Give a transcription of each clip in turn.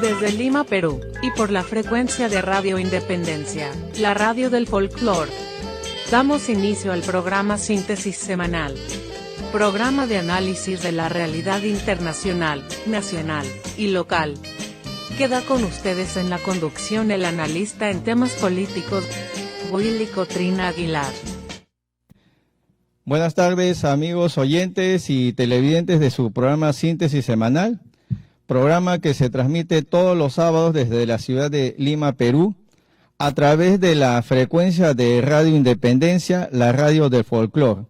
Desde Lima, Perú, y por la frecuencia de Radio Independencia, la radio del folclore. Damos inicio al programa Síntesis Semanal. Programa de análisis de la realidad internacional, nacional y local. Queda con ustedes en la conducción el analista en temas políticos, Willy Cotrina Aguilar. Buenas tardes, amigos oyentes y televidentes de su programa Síntesis Semanal, programa que se transmite todos los sábados desde la ciudad de Lima, Perú, a través de la frecuencia de Radio Independencia, la radio del folclore.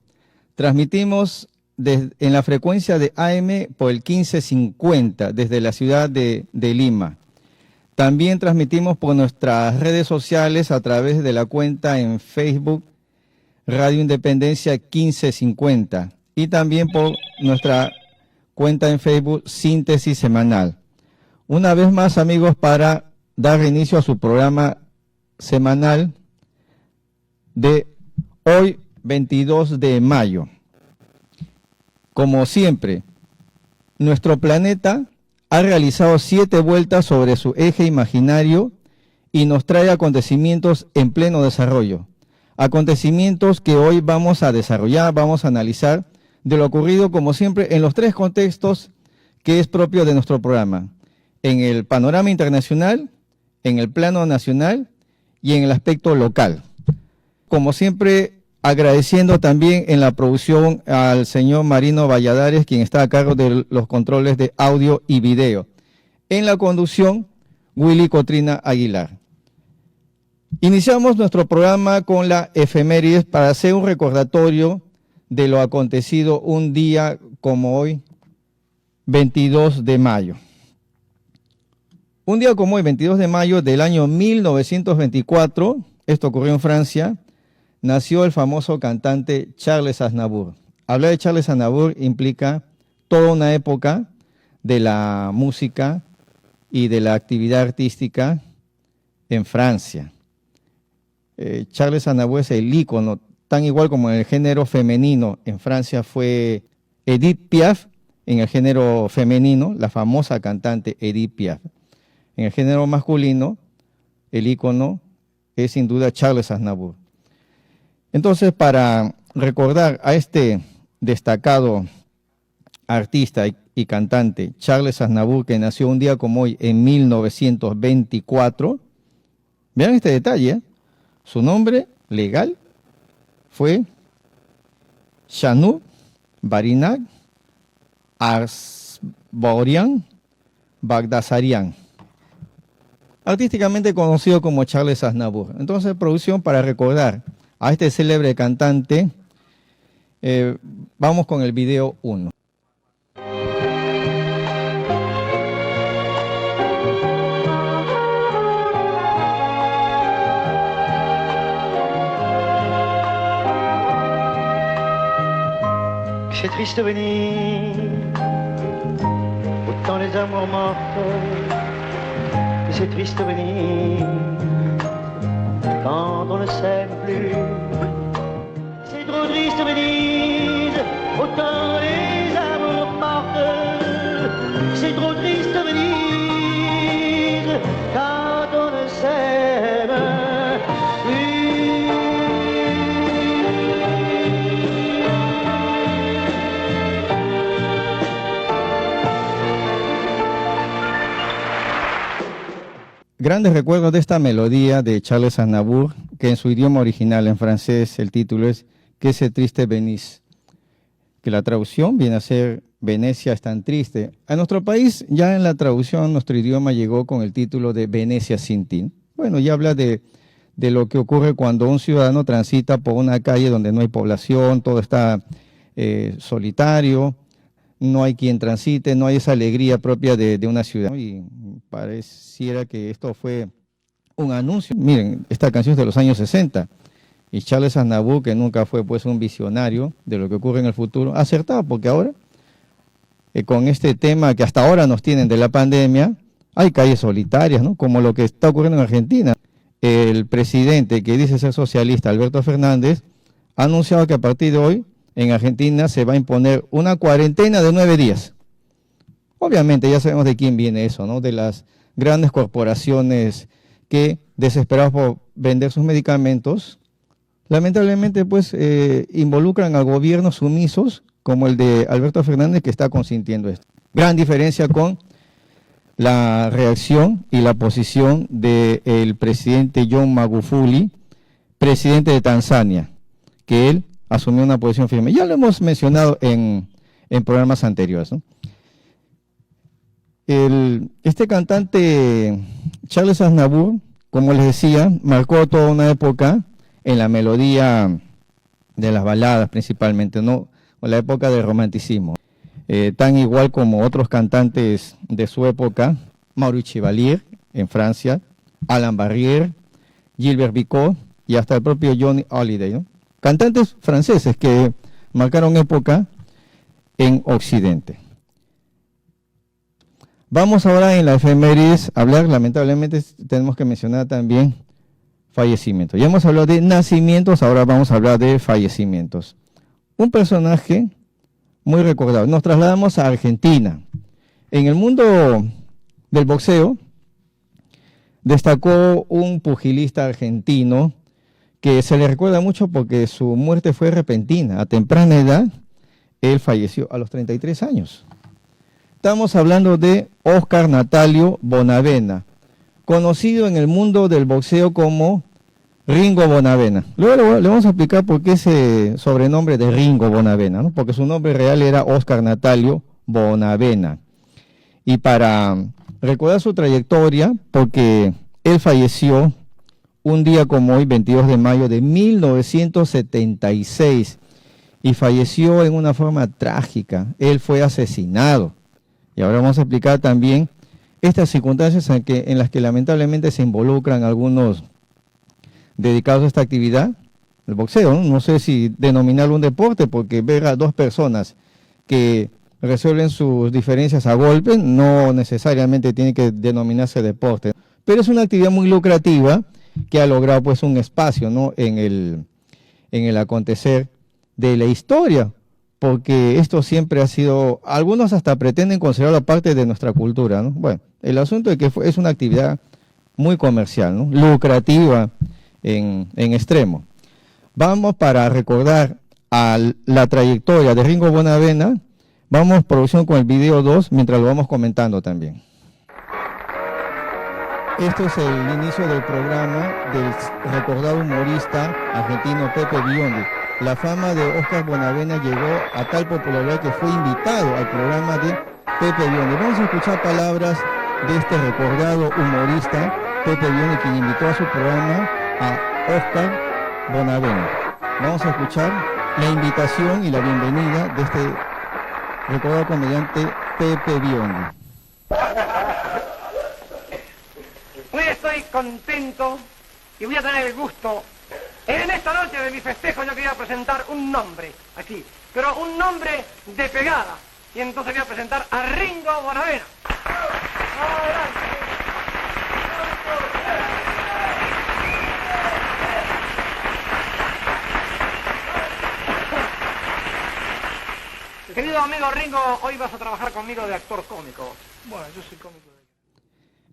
Transmitimos en la frecuencia de AM por el 1550 desde la ciudad de Lima. También transmitimos por nuestras redes sociales a través de la cuenta en Facebook Radio Independencia 1550 y también por nuestra cuenta en Facebook Síntesis Semanal. Una vez más, amigos, para dar inicio a su programa semanal de hoy, 22 de mayo. Como siempre, nuestro planeta ha realizado 7 vueltas sobre su eje imaginario y nos trae acontecimientos en pleno desarrollo. Acontecimientos que hoy vamos a desarrollar, vamos a analizar de lo ocurrido, como siempre, en los 3 contextos que es propio de nuestro programa. En el panorama internacional, en el plano nacional y en el aspecto local. Como siempre, agradeciendo también en la producción al señor Marino Valladares, quien está a cargo de los controles de audio y video. En la conducción, Willy Cotrina Aguilar. Iniciamos nuestro programa con la efemérides para hacer un recordatorio de lo acontecido un día como hoy, 22 de mayo. Un día como hoy, 22 de mayo del año 1924, esto ocurrió en Francia, nació el famoso cantante Charles Aznavour. Hablar de Charles Aznavour implica toda una época de la música y de la actividad artística en Francia. Charles Aznavour es el ícono, tan igual como en el género femenino. En Francia fue Edith Piaf, en el género femenino, la famosa cantante Edith Piaf. En el género masculino, el ícono es sin duda Charles Aznavour. Entonces, para recordar a este destacado artista y cantante, Charles Aznavour, que nació un día como hoy en 1924, vean este detalle, su nombre legal fue Shanoub Barinag Arsbaurian Bagdasarian, artísticamente conocido como Charles Aznavour. Entonces, producción para recordar a este célebre cantante, vamos con el video 1. C'est triste venir, autant les amours mortes, c'est triste venir, quand on ne s'aime plus. C'est trop triste venir, autant les amours mortes, c'est trop triste venir, quand on ne s'aime plus. Grandes recuerdos de esta melodía de Charles Aznavour, que en su idioma original, en francés, el título es «Que c'est triste Venise», que la traducción viene a ser «Venecia es tan triste». A nuestro país, ya en la traducción, nuestro idioma llegó con el título de «Venecia sin ti». Bueno, ya habla de lo que ocurre cuando un ciudadano transita por una calle donde no hay población, todo está solitario, no hay quien transite, no hay esa alegría propia de una ciudad. Y pareciera que esto fue un anuncio. Miren, esta canción es de los años 60 y Charles Aznavour, que nunca fue pues un visionario de lo que ocurre en el futuro, ha acertado, porque ahora con este tema que hasta ahora nos tienen de la pandemia, hay calles solitarias, ¿no? Como lo que está ocurriendo en Argentina. El presidente, que dice ser socialista, Alberto Fernández, ha anunciado que a partir de hoy en Argentina se va a imponer una cuarentena de 9 días. Obviamente ya sabemos de quién viene eso, ¿no? De grandes corporaciones que, desesperados por vender sus medicamentos, lamentablemente pues involucran a gobiernos sumisos como el de Alberto Fernández, que está consintiendo esto. Gran diferencia con la reacción y la posición del presidente John Magufuli, presidente de Tanzania, que él asumió una posición firme. Ya lo hemos mencionado en programas anteriores, ¿no? Este cantante Charles Aznavour, como les decía, marcó toda una época en la melodía de las baladas principalmente, ¿no? O la época del romanticismo. Tan igual como otros cantantes de su época, Maurice Chevalier en Francia, Alain Barrière, Gilbert Bicot y hasta el propio Johnny Hallyday, ¿no? Cantantes franceses que marcaron época en Occidente. Vamos ahora en la efemérides a hablar, lamentablemente tenemos que mencionar también fallecimientos. Ya hemos hablado de nacimientos, ahora vamos a hablar de fallecimientos. Un personaje muy recordado. Nos trasladamos a Argentina. En el mundo del boxeo destacó un pugilista argentino que se le recuerda mucho porque su muerte fue repentina. A temprana edad, él falleció a los 33 años. Estamos hablando de Óscar Natalio Bonavena, conocido en el mundo del boxeo como Ringo Bonavena. Luego le vamos a explicar por qué ese sobrenombre de Ringo Bonavena, ¿no? Porque su nombre real era Óscar Natalio Bonavena. Y para recordar su trayectoria, porque él falleció un día como hoy, 22 de mayo de 1976, y falleció en una forma trágica. Él fue asesinado. Y ahora vamos a explicar también estas circunstancias en las que lamentablemente se involucran algunos dedicados a esta actividad, el boxeo, ¿no? No sé si denominarlo un deporte, porque ver a dos personas que resuelven sus diferencias a golpes no necesariamente tiene que denominarse deporte. Pero es una actividad muy lucrativa que ha logrado pues un espacio, ¿no? en el acontecer de la historia, porque esto siempre ha sido, algunos hasta pretenden considerarlo parte de nuestra cultura, ¿no? Bueno, el asunto es que es una actividad muy comercial, ¿no? Lucrativa en extremo. Vamos, para recordar la trayectoria de Ringo Bonavena, vamos producción con el video 2 mientras lo vamos comentando también. Este es el inicio del programa del recordado humorista argentino Pepe Biondi. La fama de Óscar Bonavena llegó a tal popularidad que fue invitado al programa de Pepe Biondi. Vamos a escuchar palabras de este recordado humorista Pepe Biondi, quien invitó a su programa a Óscar Bonavena. Vamos a escuchar la invitación y la bienvenida de este recordado comediante Pepe Biondi. Hoy estoy contento y voy a tener el gusto. En esta noche de mi festejo yo quería presentar un nombre aquí, pero un nombre de pegada. Y entonces voy a presentar a Ringo Bonavena. Querido amigo Ringo, hoy vas a trabajar conmigo de actor cómico. Bueno, yo soy cómico.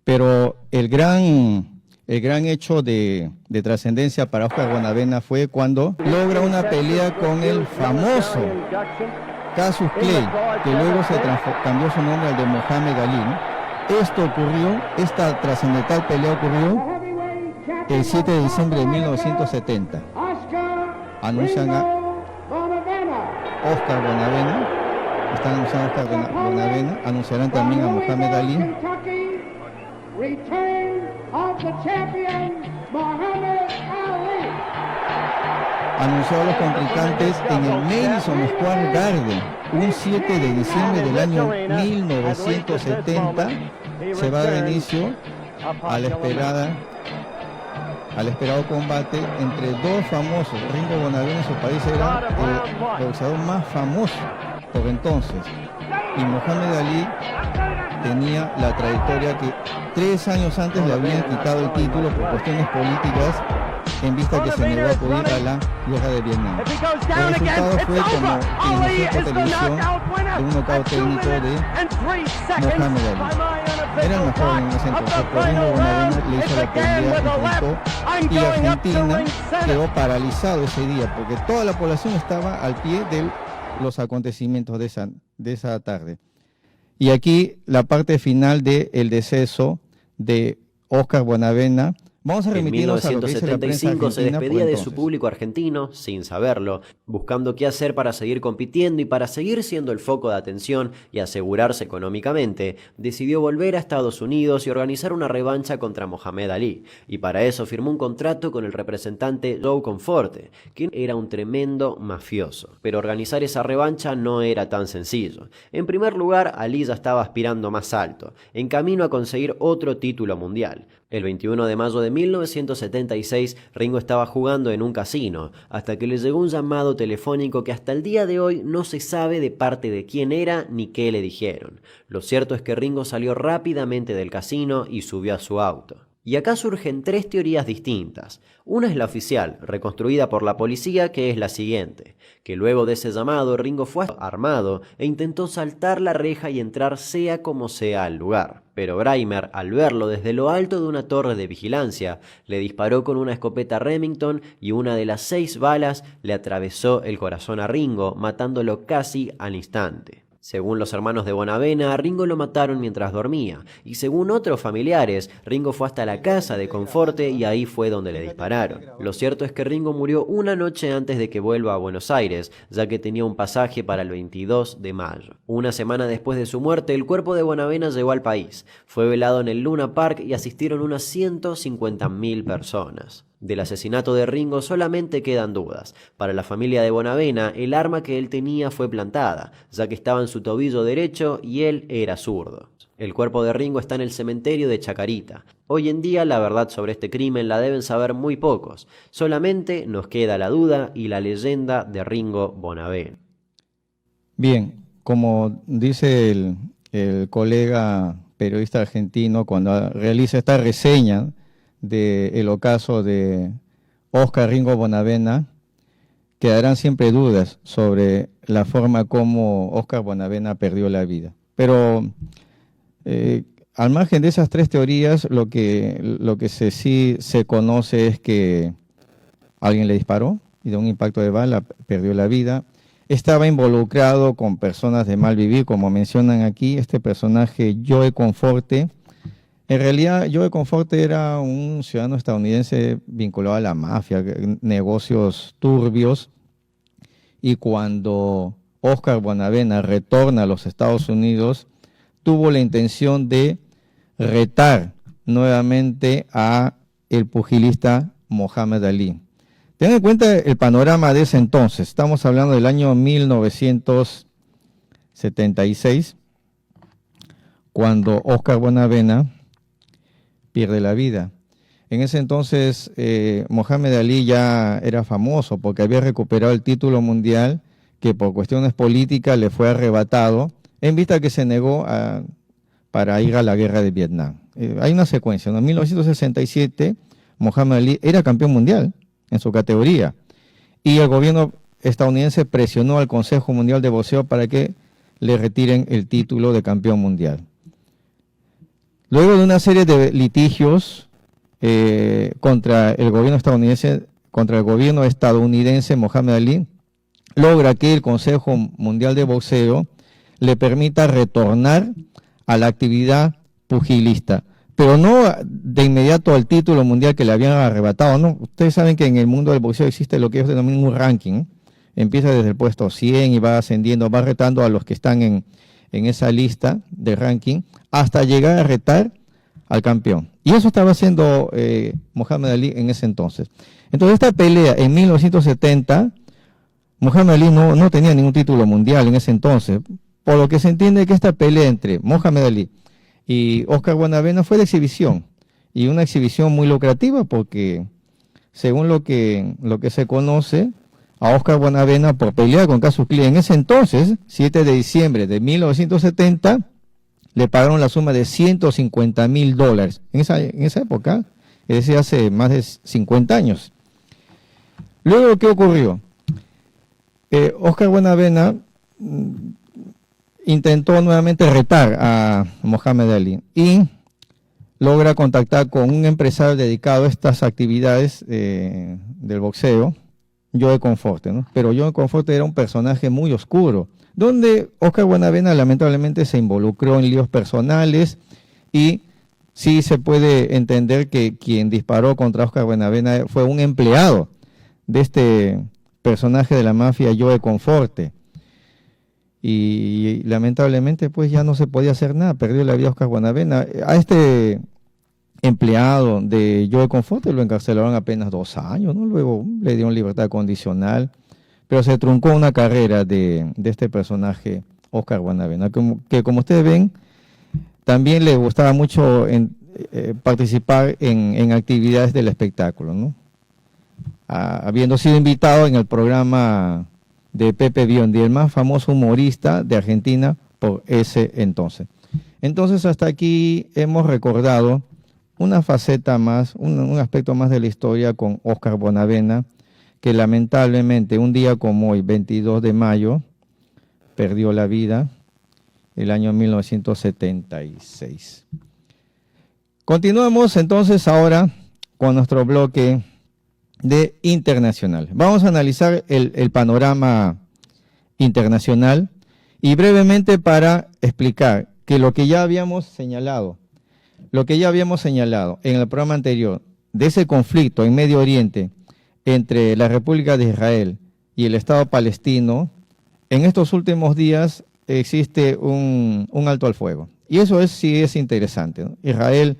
Pero el gran hecho de trascendencia para Óscar Bonavena fue cuando logra una pelea con el famoso Cassius Clay, que luego se cambió su nombre al de Mohamed Ali, ¿no? Esta trascendental pelea ocurrió el 7 de diciembre de 1970. Anuncian a Óscar Bonavena, están anunciando a Óscar Bonavena, anunciarán también a Mohamed Ali. Return of the champion, Muhammad Ali. Anunció a los contrincantes en el Madison Square Garden, un 7 de diciembre del año 1970. Se va a dar inicio al esperado combate entre dos famosos. Ringo Bonavena en su país era el boxeador más famoso por entonces, y Mohamed Ali tenía la trayectoria que 3 años antes le habían quitado el título por cuestiones políticas en vista que se negó a acudir a la guerra de Vietnam. El resultado fue como que inició por televisión de un nocaut técnico de Mohamed Ali. Era el mejor en ese entonces, pero Ringo Bonavena le hizo la pelea, enfrentó, y Argentina quedó paralizado ese día porque toda la población estaba al pie de los acontecimientos de esa tarde. Y aquí la parte final del deceso de Oscar Bonavena. Vamos a remitirnos a lo que dice la prensa argentina. Se despedía de su público argentino, sin saberlo, buscando qué hacer para seguir compitiendo y para seguir siendo el foco de atención y asegurarse económicamente, decidió volver a Estados Unidos y organizar una revancha contra Mohamed Ali. Y para eso firmó un contrato con el representante Joe Conforte, quien era un tremendo mafioso. Pero organizar esa revancha no era tan sencillo. En primer lugar, Ali ya estaba aspirando más alto, en camino a conseguir otro título mundial. El 21 de mayo de 1976, Ringo estaba jugando en un casino, hasta que le llegó un llamado telefónico que hasta el día de hoy no se sabe de parte de quién era ni qué le dijeron. Lo cierto es que Ringo salió rápidamente del casino y subió a su auto. Y acá surgen tres teorías distintas. Una es la oficial, reconstruida por la policía, que es la siguiente: que luego de ese llamado Ringo fue armado e intentó saltar la reja y entrar sea como sea al lugar. Pero Breimer, al verlo desde lo alto de una torre de vigilancia, le disparó con una escopeta Remington y una de las 6 balas le atravesó el corazón a Ringo, matándolo casi al instante. Según los hermanos de Bonavena, a Ringo lo mataron mientras dormía, y según otros familiares, Ringo fue hasta la casa de Conforte y ahí fue donde le dispararon. Lo cierto es que Ringo murió una noche antes de que vuelva a Buenos Aires, ya que tenía un pasaje para el 22 de mayo. Una semana después de su muerte, el cuerpo de Bonavena llegó al país. Fue velado en el Luna Park y asistieron unas 150.000 personas. Del asesinato de Ringo solamente quedan dudas. Para la familia de Bonavena, el arma que él tenía fue plantada, ya que estaba en su tobillo derecho y él era zurdo. El cuerpo de Ringo está en el cementerio de Chacarita. Hoy en día la verdad sobre este crimen la deben saber muy pocos. Solamente nos queda la duda y la leyenda de Ringo Bonavena. Bien, como dice el colega periodista argentino cuando realiza esta reseña del ocaso de Oscar Ringo Bonavena, quedarán siempre dudas sobre la forma como Oscar Bonavena perdió la vida. Pero al margen de esas tres teorías, lo que sí se conoce es que alguien le disparó y de un impacto de bala perdió la vida. Estaba involucrado con personas de mal vivir, como mencionan aquí, este personaje Joe Conforte. En realidad, Joe Conforte era un ciudadano estadounidense vinculado a la mafia, negocios turbios, y cuando Oscar Bonavena retorna a los Estados Unidos, tuvo la intención de retar nuevamente a el pugilista Mohamed Ali. Ten en cuenta el panorama de ese entonces. Estamos hablando del año 1976, cuando Oscar Bonavena pierde la vida. En ese entonces Mohamed Ali ya era famoso porque había recuperado el título mundial que por cuestiones políticas le fue arrebatado en vista que se negó para ir a la guerra de Vietnam. Hay una secuencia, ¿no? En 1967 Mohamed Ali era campeón mundial en su categoría y el gobierno estadounidense presionó al Consejo Mundial de Boxeo para que le retiren el título de campeón mundial. Luego de una serie de litigios contra el gobierno estadounidense, Mohamed Ali logra que el Consejo Mundial de Boxeo le permita retornar a la actividad pugilista, pero no de inmediato al título mundial que le habían arrebatado, ¿no? Ustedes saben que en el mundo del boxeo existe lo que ellos denominan un ranking. Empieza desde el puesto 100 y va ascendiendo, va retando a los que están en esa lista de ranking, hasta llegar a retar al campeón. Y eso estaba haciendo Mohamed Ali en ese entonces. Entonces, esta pelea en 1970, Mohamed Ali no tenía ningún título mundial en ese entonces, por lo que se entiende que esta pelea entre Mohamed Ali y Oscar Bonavena fue de exhibición, y una exhibición muy lucrativa porque, según lo que se conoce, a Oscar Bonavena por pelear con Cassius Clay en ese entonces, 7 de diciembre de 1970, le pagaron la suma de $150,000. En esa época, es decir, hace más de 50 años. Luego, ¿qué ocurrió? Oscar Buenavena intentó nuevamente retar a Mohamed Ali y logra contactar con un empresario dedicado a estas actividades del boxeo, Joe Conforte, ¿no? Pero Joe Conforte era un personaje muy oscuro, donde Oscar Buenavena lamentablemente se involucró en líos personales y sí se puede entender que quien disparó contra Oscar Buenavena fue un empleado de este personaje de la mafia, Joe Conforte. Y lamentablemente pues ya no se podía hacer nada, perdió la vida Oscar Buenavena. A este empleado de Joe Conforte lo encarcelaron apenas 2 años, ¿no? Luego le dieron libertad condicional, pero se truncó una carrera de este personaje, Oscar Buenavena, que como ustedes ven, también le gustaba mucho participar en actividades del espectáculo, ¿no? Habiendo sido invitado en el programa de Pepe Biondi, el más famoso humorista de Argentina por ese entonces. Entonces, hasta aquí hemos recordado una faceta más, un aspecto más de la historia con Oscar Buenavena, que lamentablemente un día como hoy, 22 de mayo, perdió la vida el año 1976. Continuamos entonces ahora con nuestro bloque de internacional. Vamos a analizar el panorama internacional y brevemente para explicar que lo que ya habíamos señalado en el programa anterior de ese conflicto en Medio Oriente entre la República de Israel y el Estado palestino, en estos últimos días existe un alto al fuego. Y eso sí es interesante, ¿no? Israel,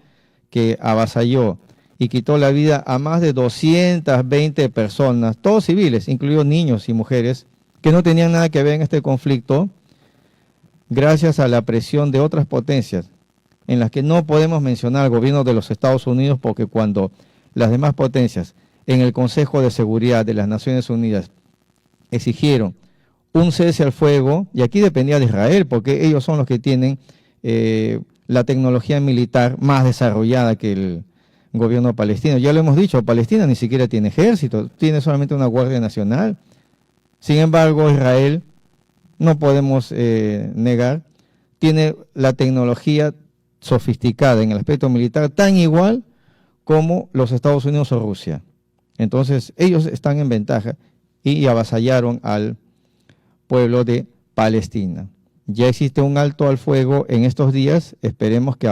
que avasalló y quitó la vida a más de 220 personas, todos civiles, incluidos niños y mujeres, que no tenían nada que ver en este conflicto, gracias a la presión de otras potencias, en las que no podemos mencionar al gobierno de los Estados Unidos, porque cuando las demás potencias en el Consejo de Seguridad de las Naciones Unidas exigieron un cese al fuego, y aquí dependía de Israel, porque ellos son los que tienen la tecnología militar más desarrollada que el gobierno palestino. Ya lo hemos dicho, Palestina ni siquiera tiene ejército, tiene solamente una Guardia Nacional. Sin embargo, Israel, no podemos negar, tiene la tecnología sofisticada en el aspecto militar tan igual como los Estados Unidos o Rusia. Entonces, ellos están en ventaja y avasallaron al pueblo de Palestina. Ya existe un alto al fuego en estos días, esperemos que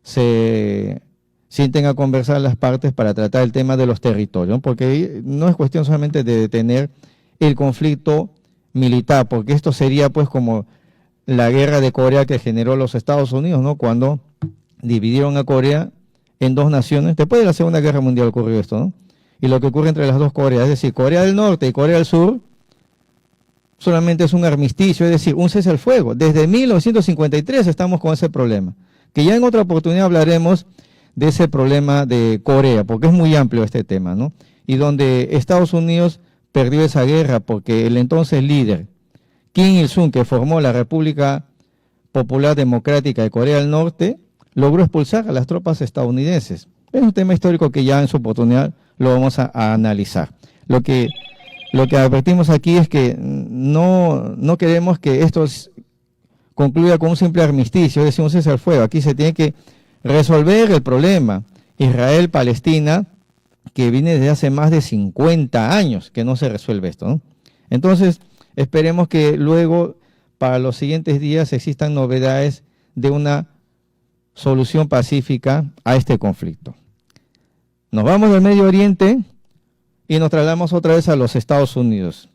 se sienten a conversar las partes para tratar el tema de los territorios, porque no es cuestión solamente de detener el conflicto militar, porque esto sería pues como la guerra de Corea que generó los Estados Unidos, ¿no? Cuando dividieron a Corea en 2 naciones, después de la Segunda Guerra Mundial ocurrió esto, ¿no? Y lo que ocurre entre las 2 Coreas, es decir, Corea del Norte y Corea del Sur, solamente es un armisticio, es decir, un cese al fuego. Desde 1953 estamos con ese problema, que ya en otra oportunidad hablaremos de ese problema de Corea, porque es muy amplio este tema, ¿no? Y donde Estados Unidos perdió esa guerra porque el entonces líder, Kim Il-sung, que formó la República Popular Democrática de Corea del Norte, logró expulsar a las tropas estadounidenses. Es un tema histórico que ya en su oportunidad lo vamos a analizar. Lo que advertimos aquí es que no queremos que esto concluya con un simple armisticio, es decir, un cese al fuego. Aquí se tiene que resolver el problema Israel-Palestina, que viene desde hace más de 50 años que no se resuelve esto, ¿no? Entonces, esperemos que luego, para los siguientes días, existan novedades de una solución pacífica a este conflicto. Nos vamos del Medio Oriente y nos trasladamos otra vez a los Estados Unidos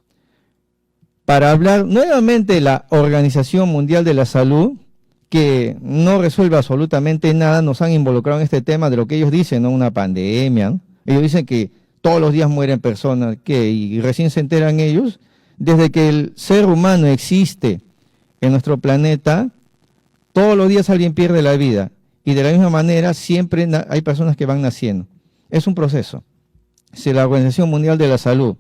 para hablar nuevamente de la Organización Mundial de la Salud, que no resuelve absolutamente nada. Nos han involucrado en este tema de lo que ellos dicen, ¿no? Una pandemia, ¿no? Ellos dicen que todos los días mueren personas, y recién se enteran ellos, desde que el ser humano existe en nuestro planeta, todos los días alguien pierde la vida, y de la misma manera siempre hay personas que van naciendo. Es un proceso. Si la Organización Mundial de la Salud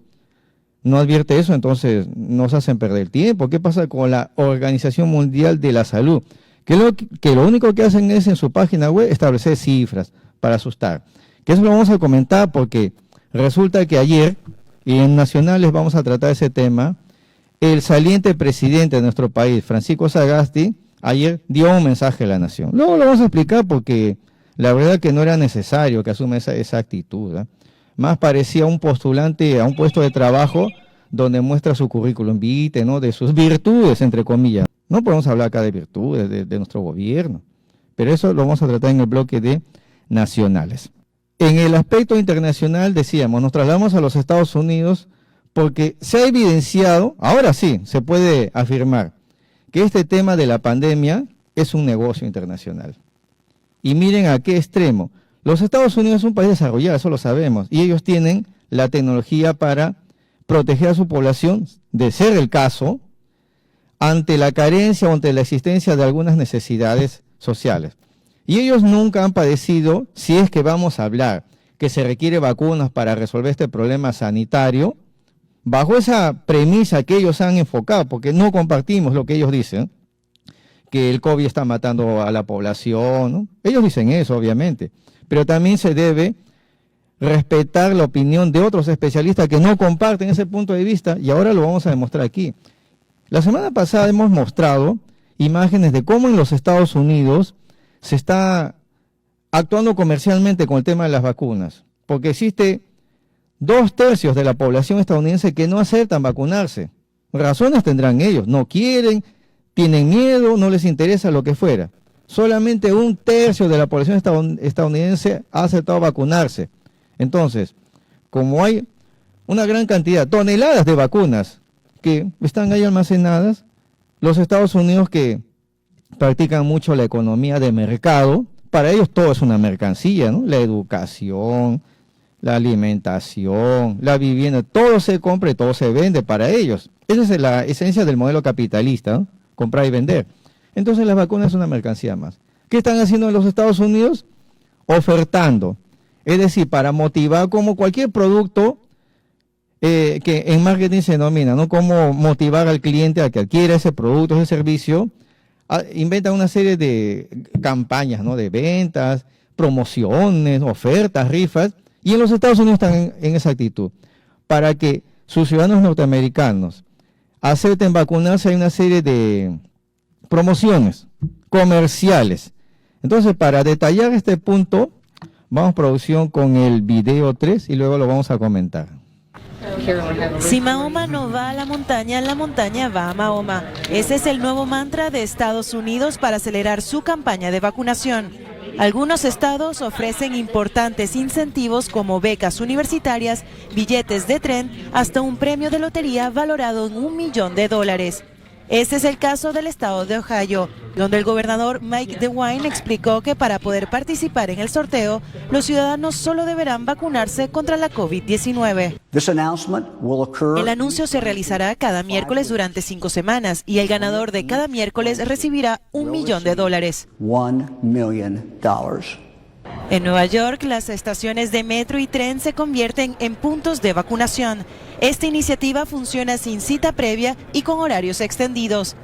no advierte eso, entonces nos hacen perder tiempo. ¿Qué pasa con la Organización Mundial de la Salud? Que lo único que hacen es en su página web establecer cifras para asustar. Que eso lo vamos a comentar porque resulta que ayer y en Nacionales vamos a tratar ese tema. El saliente presidente de nuestro país, Francisco Sagasti, ayer dio un mensaje a la nación. Luego lo vamos a explicar porque la verdad que no era necesario que asuma esa actitud, ¿eh? Más parecía un postulante a un puesto de trabajo donde muestra su currículum vitae, ¿no? De sus virtudes, entre comillas. No podemos hablar acá de virtudes de nuestro gobierno, pero eso lo vamos a tratar en el bloque de Nacionales. En el aspecto internacional, decíamos, nos trasladamos a los Estados Unidos porque se ha evidenciado, ahora sí, se puede afirmar, que este tema de la pandemia es un negocio internacional. Y miren a qué extremo. Los Estados Unidos es un país desarrollado, eso lo sabemos, y ellos tienen la tecnología para proteger a su población, de ser el caso, ante la carencia o ante la existencia de algunas necesidades sociales. Y ellos nunca han padecido, si es que vamos a hablar que se requiere vacunas para resolver este problema sanitario, bajo esa premisa que ellos han enfocado, porque no compartimos lo que ellos dicen, que el COVID está matando a la población, ¿no? Ellos dicen eso, obviamente, pero también se debe respetar la opinión de otros especialistas que no comparten ese punto de vista, y ahora lo vamos a demostrar aquí. La semana pasada hemos mostrado imágenes de cómo en los Estados Unidos se está actuando comercialmente con el tema de las vacunas, porque existe 2/3 de la población estadounidense que no aceptan vacunarse. Razones tendrán ellos, no quieren, tienen miedo, no les interesa, lo que fuera. Solamente 1/3 de la población estadounidense ha aceptado vacunarse. Entonces, como hay una gran cantidad, toneladas de vacunas que están ahí almacenadas, los Estados Unidos, que practican mucho la economía de mercado, para ellos todo es una mercancía, ¿no? La educación, la alimentación, la vivienda, todo se compra y todo se vende para ellos. Esa es la esencia del modelo capitalista, ¿no? Comprar y vender. Entonces las vacunas es una mercancía más. ¿Qué están haciendo en los Estados Unidos? Ofertando. Es decir, para motivar como cualquier producto que en marketing se denomina, ¿no? Cómo motivar al cliente a que adquiera ese producto, ese servicio. Inventan una serie de campañas, ¿no? De ventas, promociones, ofertas, rifas. Y en los Estados Unidos están en esa actitud. Para que sus ciudadanos norteamericanos acepten vacunarse, hay una serie de promociones comerciales. Entonces, para detallar este punto, vamos producción con el video 3 y luego lo vamos a comentar. Si Mahoma no va a la montaña va a Mahoma. Ese es el nuevo mantra de Estados Unidos para acelerar su campaña de vacunación. Algunos estados ofrecen importantes incentivos como becas universitarias, billetes de tren, hasta un premio de lotería valorado en $1 millón. Este es el caso del estado de Ohio, donde el gobernador Mike DeWine explicó que para poder participar en el sorteo, los ciudadanos solo deberán vacunarse contra la COVID-19. El anuncio se realizará cada miércoles durante 5 semanas y el ganador de cada miércoles recibirá $1 millón. $1 million. En Nueva York, las estaciones de metro y tren se convierten en puntos de vacunación. Esta iniciativa funciona sin cita previa y con horarios extendidos.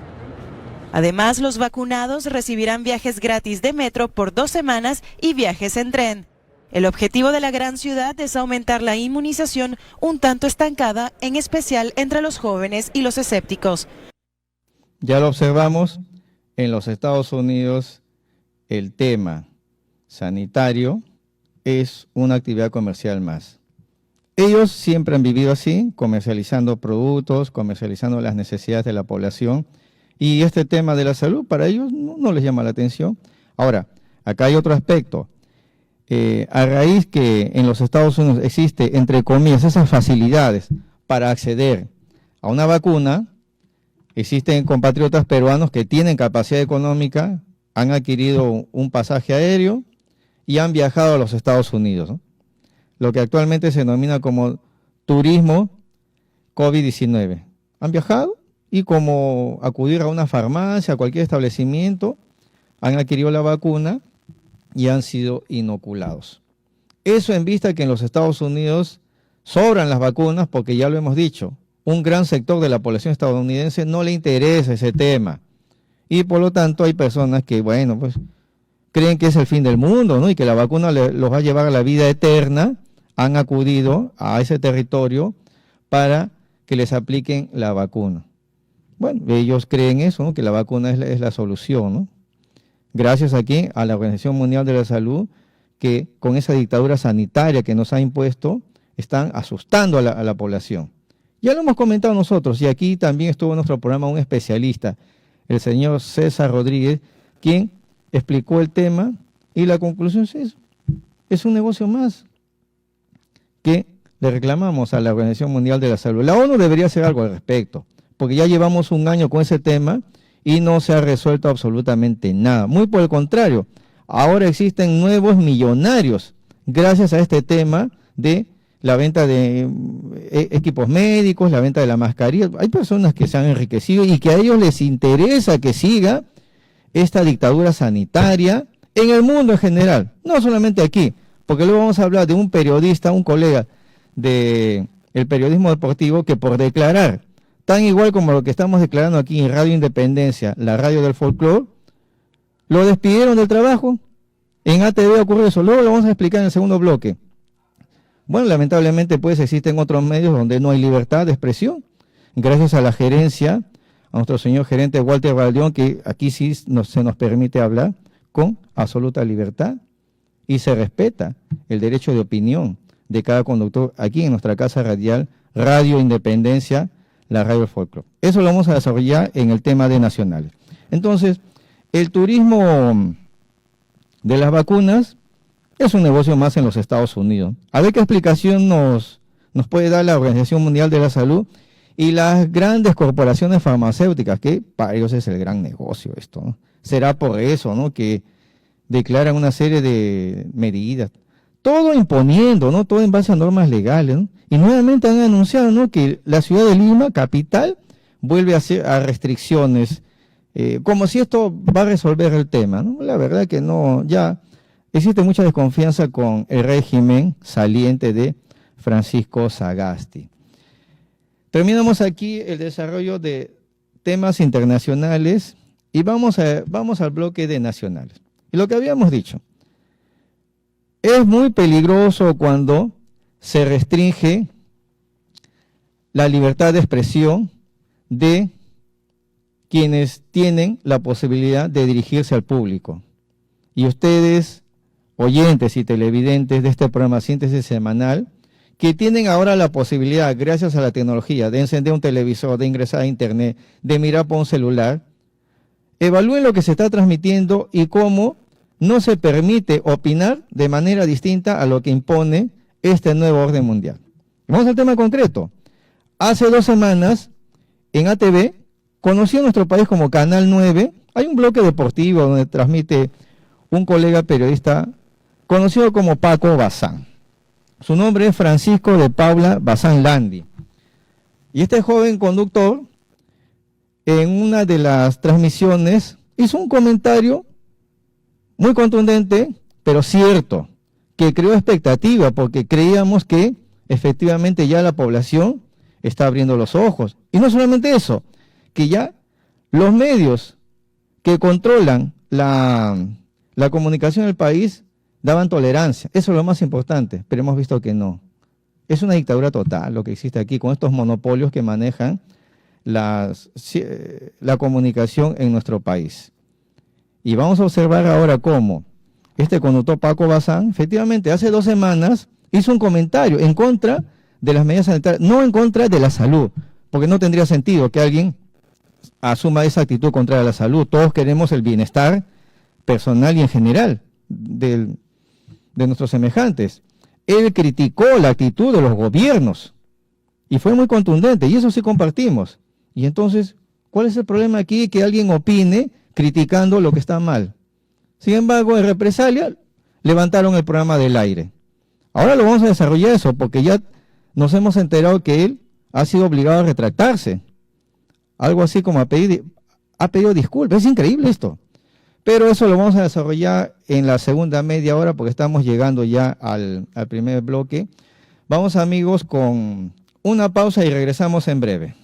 Además, los vacunados recibirán viajes gratis de metro por 2 semanas y viajes en tren. El objetivo de la gran ciudad es aumentar la inmunización un tanto estancada, en especial entre los jóvenes y los escépticos. Ya lo observamos, en los Estados Unidos el tema sanitario es una actividad comercial más. Ellos siempre han vivido así, comercializando productos, comercializando las necesidades de la población, y este tema de la salud para ellos no les llama la atención. Ahora, acá hay otro aspecto. A raíz que en los Estados Unidos existe, entre comillas, esas facilidades para acceder a una vacuna, existen compatriotas peruanos que tienen capacidad económica, han adquirido un pasaje aéreo y han viajado a los Estados Unidos, ¿no? Lo que actualmente se denomina como turismo COVID-19. Han viajado y como acudir a una farmacia, a cualquier establecimiento, han adquirido la vacuna y han sido inoculados. Eso en vista que en los Estados Unidos sobran las vacunas, porque ya lo hemos dicho, un gran sector de la población estadounidense no le interesa ese tema. Y por lo tanto hay personas que, bueno, pues creen que es el fin del mundo, ¿no? Y que la vacuna los va a llevar a la vida eterna. Han acudido a ese territorio para que les apliquen la vacuna. Bueno, ellos creen eso, ¿no? Que la vacuna es la solución, ¿no? Gracias aquí a la Organización Mundial de la Salud, que con esa dictadura sanitaria que nos ha impuesto, están asustando a la población. Ya lo hemos comentado nosotros, y aquí también estuvo en nuestro programa un especialista, el señor César Rodríguez, quien explicó el tema, y la conclusión es eso. Es un negocio más que le reclamamos a la Organización Mundial de la Salud. La ONU debería hacer algo al respecto, porque ya llevamos un año con ese tema y no se ha resuelto absolutamente nada. Muy por el contrario, ahora existen nuevos millonarios gracias a este tema de la venta de equipos médicos, la venta de la mascarilla. Hay personas que se han enriquecido y que a ellos les interesa que siga esta dictadura sanitaria en el mundo en general, no solamente aquí, porque luego vamos a hablar de un periodista, un colega del periodismo deportivo, que por declarar, tan igual como lo que estamos declarando aquí en Radio Independencia, la radio del folclore, lo despidieron del trabajo. En ATV ocurrió eso, luego lo vamos a explicar en el segundo bloque. Bueno, lamentablemente pues existen otros medios donde no hay libertad de expresión, gracias a la gerencia, a nuestro señor gerente Walter Valdeón, que aquí sí se nos permite hablar con absoluta libertad y se respeta el derecho de opinión de cada conductor aquí en nuestra casa radial, Radio Independencia, la radio del folclore. Eso lo vamos a desarrollar en el tema de nacionales. Entonces, el turismo de las vacunas es un negocio más en los Estados Unidos. A ver qué explicación nos puede dar la Organización Mundial de la Salud y las grandes corporaciones farmacéuticas, que para ellos es el gran negocio esto, ¿no? Será por eso, ¿no?, que declaran una serie de medidas, todo imponiendo, ¿no?, todo en base a normas legales, ¿no? Y nuevamente han anunciado, ¿no?, que la ciudad de Lima, capital, vuelve a restricciones, como si esto va a resolver el tema, ¿no? La verdad que no, ya existe mucha desconfianza con el régimen saliente de Francisco Sagasti. Terminamos aquí el desarrollo de temas internacionales y vamos al bloque de nacionales. Y lo que habíamos dicho, es muy peligroso cuando se restringe la libertad de expresión de quienes tienen la posibilidad de dirigirse al público. Y ustedes, oyentes y televidentes de este programa Síntesis Semanal, que tienen ahora la posibilidad, gracias a la tecnología, de encender un televisor, de ingresar a internet, de mirar por un celular, evalúen lo que se está transmitiendo y cómo no se permite opinar de manera distinta a lo que impone este nuevo orden mundial. Vamos al tema concreto. Hace 2 semanas, en ATV, conocido en nuestro país como Canal 9, hay un bloque deportivo donde transmite un colega periodista conocido como Paco Bazán. Su nombre es Francisco de Paula Bazán Landi. Y este joven conductor, en una de las transmisiones, hizo un comentario muy contundente, pero cierto, que creó expectativa, porque creíamos que efectivamente ya la población está abriendo los ojos. Y no solamente eso, que ya los medios que controlan la comunicación del país daban tolerancia. Eso es lo más importante, pero hemos visto que no. Es una dictadura total lo que existe aquí, con estos monopolios que manejan la comunicación en nuestro país. Y vamos a observar ahora cómo este conductor Paco Bazán, efectivamente, hace 2 semanas hizo un comentario en contra de las medidas sanitarias, no en contra de la salud, porque no tendría sentido que alguien asuma esa actitud contra la salud. Todos queremos el bienestar personal y en general de nuestros semejantes. Él criticó la actitud de los gobiernos y fue muy contundente, y eso sí compartimos. Y entonces, ¿cuál es el problema aquí? Que alguien opine criticando lo que está mal. Sin embargo, en represalia, levantaron el programa del aire. Ahora lo vamos a desarrollar eso, porque ya nos hemos enterado que él ha sido obligado a retractarse. Algo así como ha pedido disculpas. Es increíble esto. Pero eso lo vamos a desarrollar en la segunda media hora, porque estamos llegando ya al primer bloque. Vamos, amigos, con una pausa y regresamos en breve.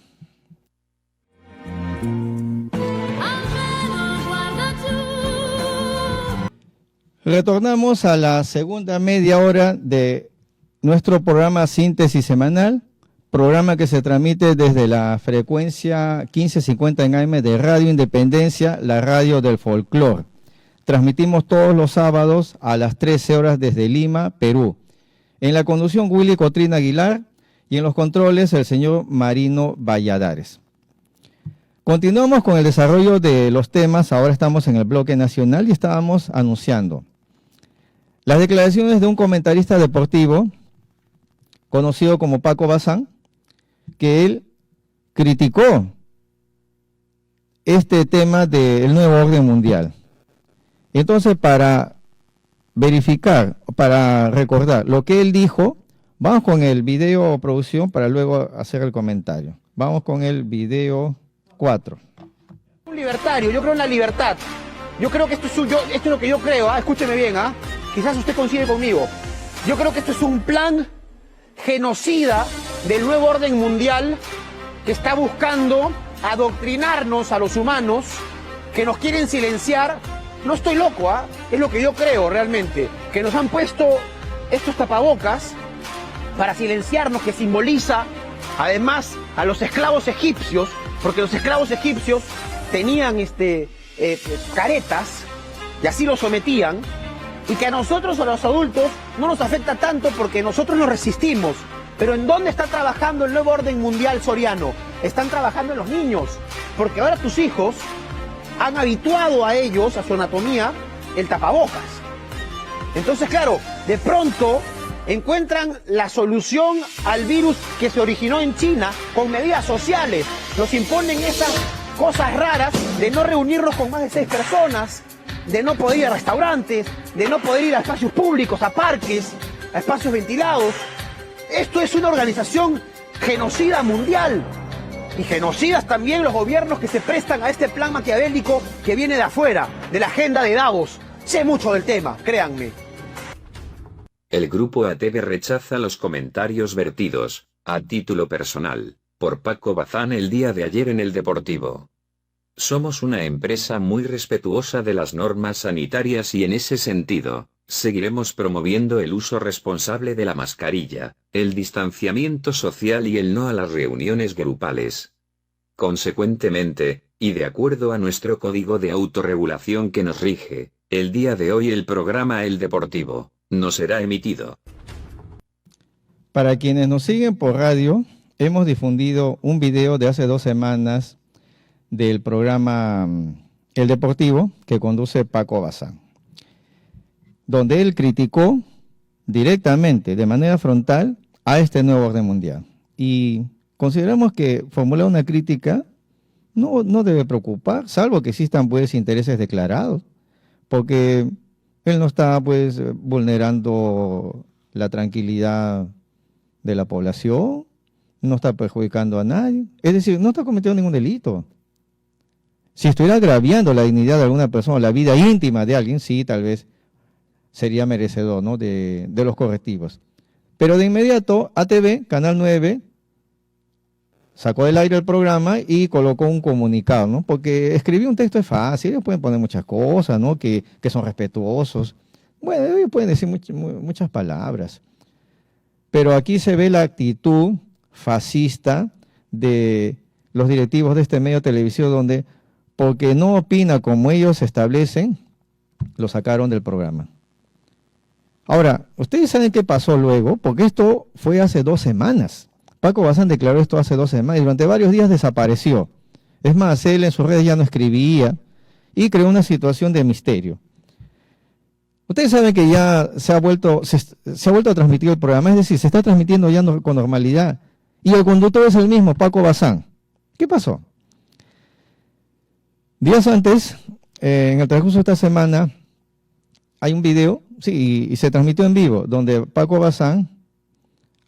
Retornamos a la segunda media hora de nuestro programa Síntesis Semanal, programa que se transmite desde la frecuencia 1550 en AM de Radio Independencia, la radio del folclore. Transmitimos todos los sábados a las 13 horas desde Lima, Perú. En la conducción, Willy Cotrina Aguilar, y en los controles, el señor Marino Valladares. Continuamos con el desarrollo de los temas. Ahora estamos en el bloque nacional y estábamos anunciando las declaraciones de un comentarista deportivo conocido como Paco Bazán, que él criticó este tema del nuevo orden mundial. Entonces, para verificar, para recordar lo que él dijo, vamos con el video producción para luego hacer el comentario. Vamos con el video 4. Un libertario, yo creo en la libertad. Yo creo que esto es lo que yo creo, escúcheme bien, quizás usted coincide conmigo. Yo creo que esto es un plan genocida del nuevo orden mundial que está buscando adoctrinarnos a los humanos, que nos quieren silenciar. No estoy loco, es lo que yo creo realmente, que nos han puesto estos tapabocas para silenciarnos, que simboliza además a los esclavos egipcios, porque los esclavos egipcios tenían caretas y así los sometían, y que a nosotros, a los adultos, no nos afecta tanto porque nosotros nos resistimos. Pero ¿en dónde está trabajando el nuevo orden mundial, Soriano? Están trabajando en los niños, porque ahora tus hijos han habituado a ellos, a su anatomía, el tapabocas. Entonces, claro, de pronto encuentran la solución al virus que se originó en China con medidas sociales. Nos imponen esas cosas raras de no reunirnos con más de 6 personas, de no poder ir a restaurantes, de no poder ir a espacios públicos, a parques, a espacios ventilados. Esto es una organización genocida mundial. Y genocidas también los gobiernos que se prestan a este plan maquiavélico que viene de afuera, de la agenda de Davos. Sé mucho del tema, créanme. El grupo ATV rechaza los comentarios vertidos, a título personal, por Paco Bazán el día de ayer en El Deportivo. Somos una empresa muy respetuosa de las normas sanitarias y en ese sentido, seguiremos promoviendo el uso responsable de la mascarilla, el distanciamiento social y el no a las reuniones grupales. Consecuentemente, y de acuerdo a nuestro código de autorregulación que nos rige, el día de hoy el programa El Deportivo no será emitido. Para quienes nos siguen por radio, hemos difundido un video de hace 2 semanas del programa El Deportivo que conduce Paco Bazán, donde él criticó directamente, de manera frontal, a este nuevo orden mundial. Y consideramos que formular una crítica no debe preocupar, salvo que existan pues intereses declarados, porque él no está pues vulnerando la tranquilidad de la población, no está perjudicando a nadie, es decir, no está cometiendo ningún delito. Si estuviera agraviando la dignidad de alguna persona, la vida íntima de alguien, sí, tal vez sería merecedor, ¿no?, de los correctivos. Pero de inmediato, ATV, Canal 9, sacó del aire el programa y colocó un comunicado, ¿no? Porque escribir un texto es fácil, ellos pueden poner muchas cosas, ¿no?, que son respetuosos. Bueno, ellos pueden decir muchas palabras. Pero aquí se ve la actitud fascista de los directivos de este medio televisivo, donde, porque no opina como ellos establecen, lo sacaron del programa. Ahora, ustedes saben qué pasó luego, porque esto fue hace 2 semanas. Paco Bazán declaró esto hace 2 semanas y durante varios días desapareció. Es más, él en sus redes ya no escribía y creó una situación de misterio. Ustedes saben que ya se ha vuelto a transmitir el programa, es decir, se está transmitiendo ya con normalidad. Y el conductor es el mismo, Paco Bazán. ¿Qué pasó? Días antes, en el transcurso de esta semana, hay un video, sí, y se transmitió en vivo, donde Paco Bazán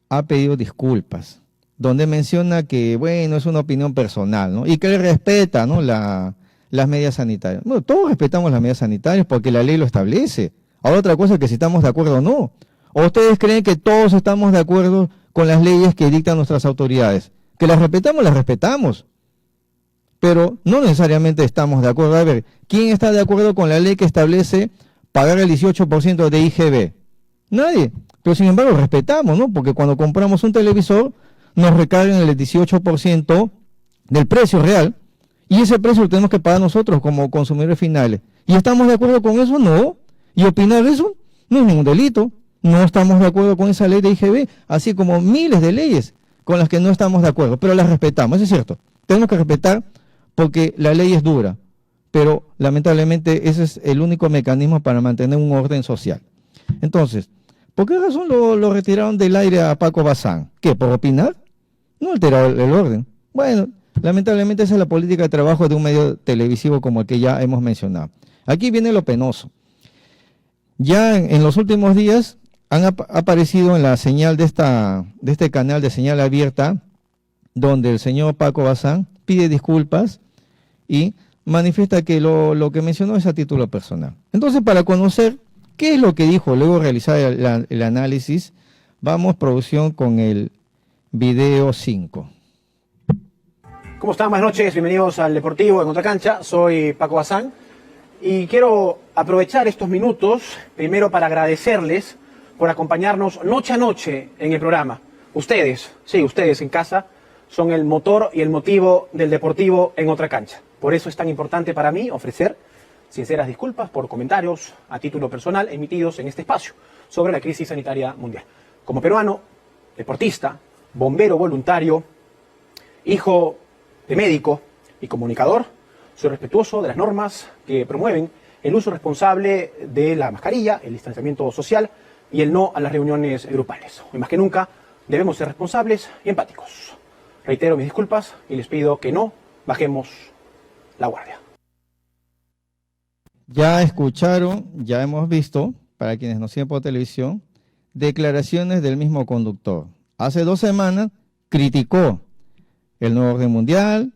ha pedido disculpas, donde menciona que, bueno, es una opinión personal, ¿no?, y que él respeta, ¿no?, las medidas sanitarias. Bueno, todos respetamos las medidas sanitarias porque la ley lo establece. Ahora otra cosa es que si estamos de acuerdo o no. ¿O ustedes creen que todos estamos de acuerdo con las leyes que dictan nuestras autoridades? Que las respetamos. Pero no necesariamente estamos de acuerdo. A ver, ¿quién está de acuerdo con la ley que establece pagar el 18% de IGB? Nadie. Pero sin embargo respetamos, ¿no? Porque cuando compramos un televisor, nos recargan el 18% del precio real, y ese precio lo tenemos que pagar nosotros como consumidores finales. ¿Y estamos de acuerdo con eso? No. ¿Y opinar eso? No es ningún delito. No estamos de acuerdo con esa ley de IGB, así como miles de leyes con las que no estamos de acuerdo, pero las respetamos, eso es cierto. Tenemos que respetar porque la ley es dura, pero lamentablemente ese es el único mecanismo para mantener un orden social. Entonces, ¿por qué razón lo retiraron del aire a Paco Bazán? ¿Qué, por opinar? No alteró el orden. Bueno, lamentablemente esa es la política de trabajo de un medio televisivo como el que ya hemos mencionado. Aquí viene lo penoso. Ya en los últimos días han aparecido en la señal de este canal de señal abierta, donde el señor Paco Bazán pide disculpas y manifiesta que lo que mencionó es a título personal. Entonces, para conocer qué es lo que dijo, luego realizar el análisis, vamos, producción, con el video 5. ¿Cómo están? Buenas noches, bienvenidos al Deportivo en Otra Cancha. Soy Paco Bazán y quiero aprovechar estos minutos primero para agradecerles por acompañarnos noche a noche en el programa. Ustedes, sí, ustedes en casa, son el motor y el motivo del Deportivo en Otra Cancha. Por eso es tan importante para mí ofrecer sinceras disculpas por comentarios a título personal emitidos en este espacio sobre la crisis sanitaria mundial. Como peruano, deportista, bombero voluntario, hijo de médico y comunicador, soy respetuoso de las normas que promueven el uso responsable de la mascarilla, el distanciamiento social y el no a las reuniones grupales. Hoy más que nunca debemos ser responsables y empáticos. Reitero mis disculpas y les pido que no bajemos la guardia. Ya escucharon, ya hemos visto, para quienes nos siguen por televisión, declaraciones del mismo conductor. Hace 2 semanas criticó el nuevo orden mundial,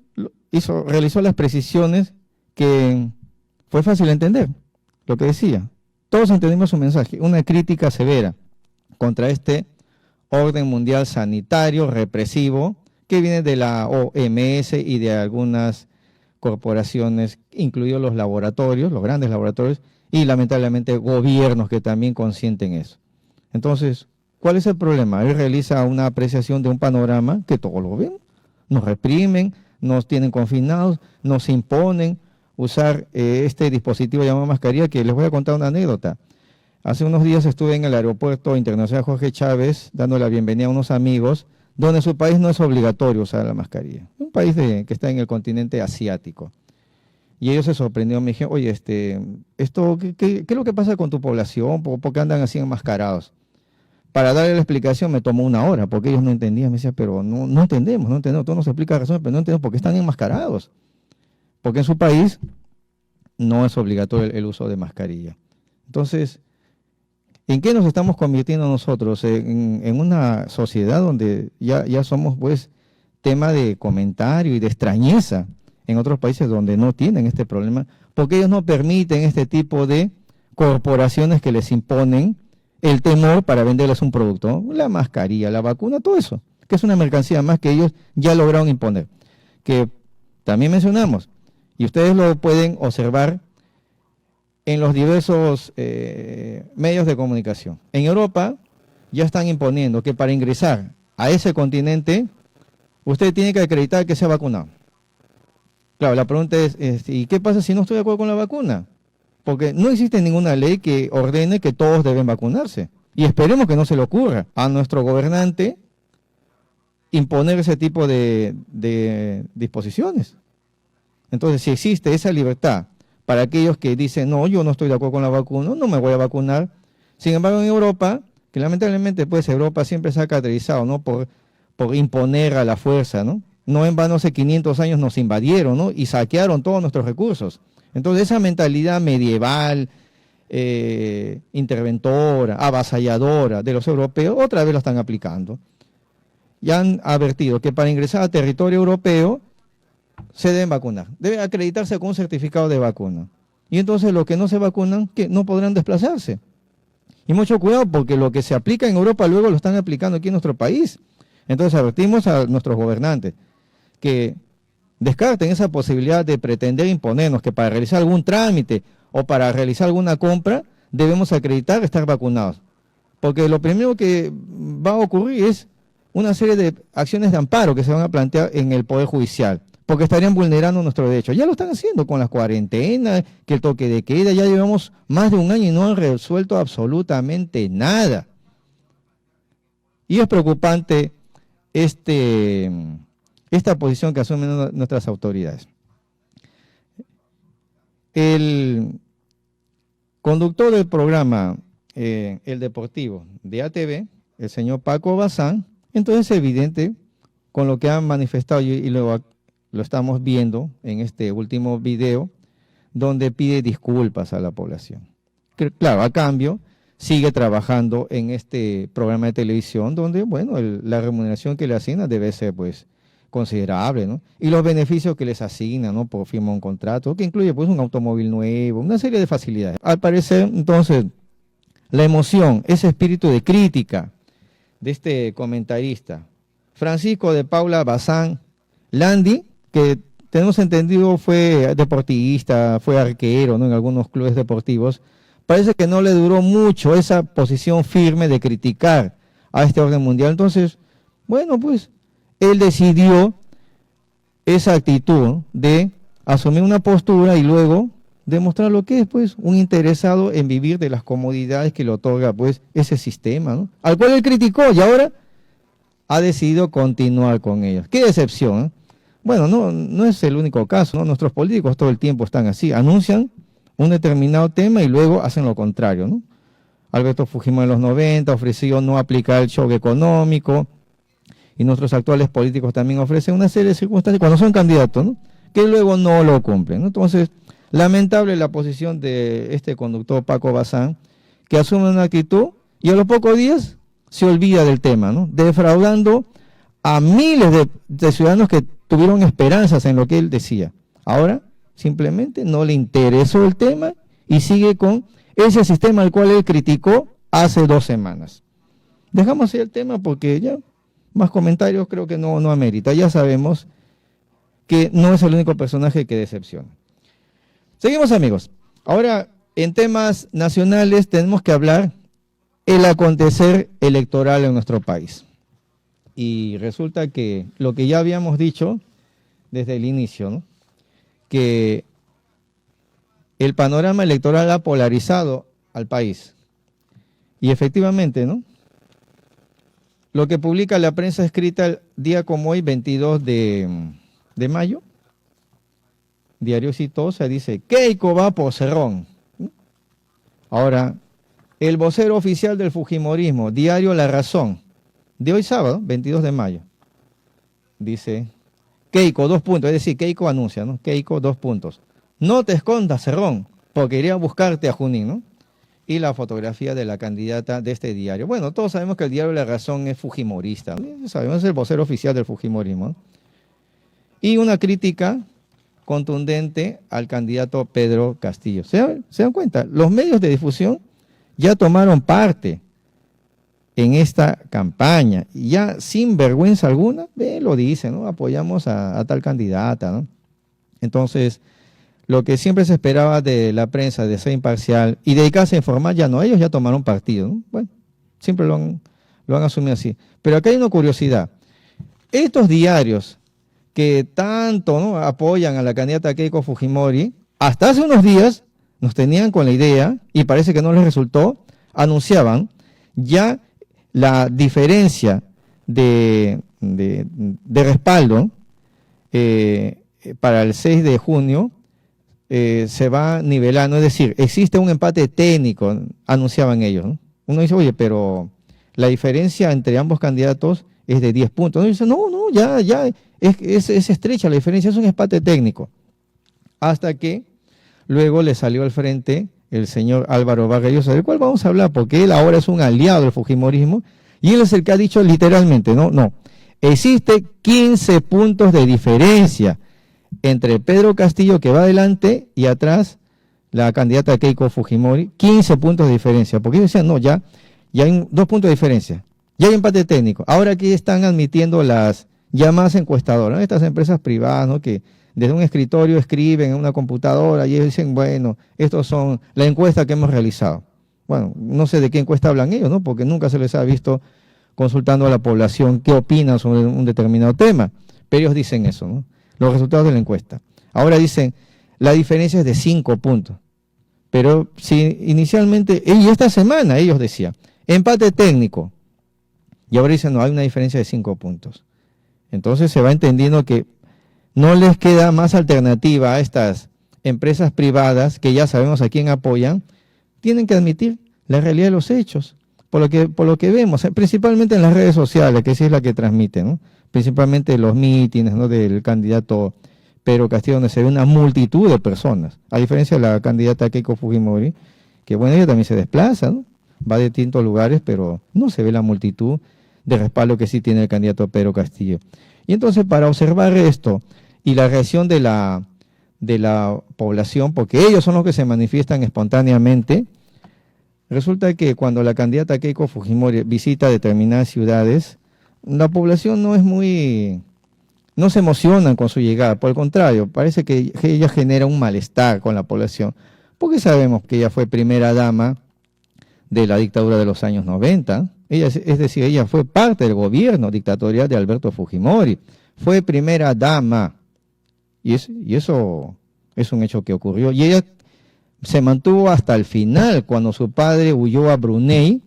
realizó las precisiones que fue fácil de entender, lo que decía. Todos entendimos su mensaje, una crítica severa contra este orden mundial sanitario represivo que viene de la OMS y de algunas corporaciones, incluidos los laboratorios, los grandes laboratorios, y lamentablemente gobiernos que también consienten eso. Entonces, ¿cuál es el problema? Él realiza una apreciación de un panorama que todos lo ven, nos reprimen, nos tienen confinados, nos imponen usar este dispositivo llamado mascarilla, que les voy a contar una anécdota. Hace unos días estuve en el aeropuerto internacional Jorge Chávez dando la bienvenida a unos amigos donde en su país no es obligatorio usar la mascarilla. Un país que está en el continente asiático. Y ellos se sorprendieron, me dijeron, oye, ¿qué es lo que pasa con tu población? ¿Por qué andan así enmascarados? Para darle la explicación me tomó 1 hora, porque ellos no entendían. Me decían, pero no entendemos, tú nos explicas razones, pero no entendemos por qué están enmascarados. Porque en su país no es obligatorio el uso de mascarilla. Entonces, ¿en qué nos estamos convirtiendo nosotros? En una sociedad donde ya somos, pues, tema de comentario y de extrañeza en otros países donde no tienen este problema, porque ellos no permiten este tipo de corporaciones que les imponen el temor para venderles un producto, ¿no? La mascarilla, la vacuna, todo eso, que es una mercancía más que ellos ya lograron imponer, que también mencionamos, y ustedes lo pueden observar en los diversos medios de comunicación. En Europa ya están imponiendo que para ingresar a ese continente, usted tiene que acreditar que se ha vacunado. Claro, la pregunta es, ¿y qué pasa si no estoy de acuerdo con la vacuna? Porque no existe ninguna ley que ordene que todos deben vacunarse. Y esperemos que no se le ocurra a nuestro gobernante imponer ese tipo de disposiciones. Entonces, si existe esa libertad para aquellos que dicen, no, yo no estoy de acuerdo con la vacuna, no me voy a vacunar. Sin embargo, en Europa, que lamentablemente pues Europa siempre se ha caracterizado, ¿no?, por imponer a la fuerza, ¿no? No en vano hace 500 años nos invadieron, ¿no?, y saquearon todos nuestros recursos. Entonces esa mentalidad medieval, interventora, avasalladora de los europeos, otra vez la están aplicando. Ya han advertido que para ingresar a territorio europeo se deben vacunar. Debe acreditarse con un certificado de vacuna. Y entonces los que no se vacunan, que no podrán desplazarse. Y mucho cuidado porque lo que se aplica en Europa luego lo están aplicando aquí en nuestro país. Entonces advertimos a nuestros gobernantes que descarten esa posibilidad de pretender imponernos que para realizar algún trámite o para realizar alguna compra debemos acreditar estar vacunados. Porque lo primero que va a ocurrir es una serie de acciones de amparo que se van a plantear en el Poder Judicial, porque estarían vulnerando nuestros derechos. Ya lo están haciendo con las cuarentenas, que el toque de queda, ya llevamos más de un año y no han resuelto absolutamente nada. Y es preocupante esta posición que asumen nuestras autoridades. El conductor del programa, El Deportivo de ATV, el señor Paco Bazán, entonces es evidente con lo que han manifestado y lo estamos viendo en este último video, donde pide disculpas a la población. Claro, a cambio, sigue trabajando en este programa de televisión donde, bueno, la remuneración que le asigna debe ser, pues, considerable, ¿no? Y los beneficios que les asignan, ¿no? Por firmar un contrato, que incluye, pues, un automóvil nuevo, una serie de facilidades. Al parecer, entonces, la emoción, ese espíritu de crítica de este comentarista, Francisco de Paula Bazán Landi, que tenemos entendido fue deportista, fue arquero, ¿no? En algunos clubes deportivos, parece que no le duró mucho esa posición firme de criticar a este orden mundial. Entonces, bueno, pues, él decidió esa actitud de asumir una postura y luego demostrar lo que es, pues, un interesado en vivir de las comodidades que le otorga, pues, ese sistema, ¿no? Al cual él criticó y ahora ha decidido continuar con ellos. ¡Qué decepción! ¿Eh? Bueno, no es el único caso, ¿no? Nuestros políticos todo el tiempo están así, anuncian un determinado tema y luego hacen lo contrario, ¿no? Alberto Fujimori en los 90 ofreció no aplicar el shock económico, y nuestros actuales políticos también ofrecen una serie de circunstancias cuando son candidatos, ¿no? Que luego no lo cumplen, ¿no? Entonces, lamentable la posición de este conductor Paco Bazán, que asume una actitud y a los pocos días se olvida del tema, ¿no? Defraudando a miles de ciudadanos que tuvieron esperanzas en lo que él decía. Ahora, simplemente no le interesó el tema y sigue con ese sistema al cual él criticó hace 2 semanas. Dejamos ahí el tema porque ya más comentarios creo que no amerita. Ya sabemos que no es el único personaje que decepciona. Seguimos, amigos. Ahora, en temas nacionales tenemos que hablar el acontecer electoral en nuestro país. Y resulta que lo que ya habíamos dicho desde el inicio, ¿no? Que el panorama electoral ha polarizado al país. Y efectivamente, ¿no? Lo que publica la prensa escrita el día como hoy, 22 de mayo, Diario Exitosa, dice, Keiko va por Cerrón. Ahora, el vocero oficial del fujimorismo, Diario La Razón, de hoy sábado, 22 de mayo, dice, Keiko, 2 puntos, es decir, Keiko anuncia, ¿no? Keiko, 2 puntos. No te escondas, Cerrón, porque iré a buscarte a Junín, ¿no? Y la fotografía de la candidata de este diario. Bueno, todos sabemos que el Diario La Razón es fujimorista, ¿no? Sabemos, es el vocero oficial del fujimorismo, ¿no? Y una crítica contundente al candidato Pedro Castillo. ¿Se dan cuenta? Los medios de difusión ya tomaron parte en esta campaña, y ya sin vergüenza alguna, lo dicen, ¿no? Apoyamos a tal candidata, ¿no? Entonces, lo que siempre se esperaba de la prensa, de ser imparcial y dedicarse a informar, ya no, ellos ya tomaron partido, ¿no? Bueno, siempre lo han asumido así. Pero acá hay una curiosidad. Estos diarios que tanto, ¿no?, apoyan a la candidata Keiko Fujimori, hasta hace unos días nos tenían con la idea, y parece que no les resultó, anunciaban ya la diferencia de respaldo para el 6 de junio, se va nivelando, es decir, existe un empate técnico, anunciaban ellos, ¿no? Uno dice, oye, pero la diferencia entre ambos candidatos es de 10 puntos. Uno dice, no, ya es estrecha la diferencia, es un empate técnico. Hasta que luego le salió al frente el señor Álvaro Vargas Llosa, del cual vamos a hablar, porque él ahora es un aliado del fujimorismo, y él es el que ha dicho literalmente, no, existe 15 puntos de diferencia entre Pedro Castillo, que va adelante, y atrás la candidata Keiko Fujimori, 15 puntos de diferencia, porque ellos decían, no, ya hay 2 puntos de diferencia, ya hay empate técnico. Ahora aquí están admitiendo las llamadas encuestadoras, ¿no? Estas empresas privadas, ¿no?, que desde un escritorio escriben en una computadora y ellos dicen, bueno, estos son la encuesta que hemos realizado. Bueno, no sé de qué encuesta hablan ellos, ¿no?, porque nunca se les ha visto consultando a la población qué opina sobre un determinado tema. Pero ellos dicen eso, ¿no? Los resultados de la encuesta. Ahora dicen, la diferencia es de 5 puntos. Pero si inicialmente, y esta semana ellos decían, empate técnico. Y ahora dicen, no, hay una diferencia de 5 puntos. Entonces se va entendiendo que no les queda más alternativa a estas empresas privadas, que ya sabemos a quién apoyan, tienen que admitir la realidad de los hechos. Por lo que vemos, principalmente en las redes sociales, que sí es la que transmite, ¿no? Principalmente los mítines, ¿no?, del candidato Pedro Castillo, donde se ve una multitud de personas, a diferencia de la candidata Keiko Fujimori, que bueno, ella también se desplaza, ¿no? Va a distintos lugares, pero no se ve la multitud de respaldo que sí tiene el candidato Pedro Castillo. Y entonces, para observar esto y la reacción de la población, porque ellos son los que se manifiestan espontáneamente, resulta que cuando la candidata Keiko Fujimori visita determinadas ciudades, la población no se emocionan con su llegada, por el contrario, parece que ella genera un malestar con la población, porque sabemos que ella fue primera dama de la dictadura de los años 90, es decir, ella fue parte del gobierno dictatorial de Alberto Fujimori, fue primera dama, y eso es un hecho que ocurrió, y ella se mantuvo hasta el final, cuando su padre huyó a Brunei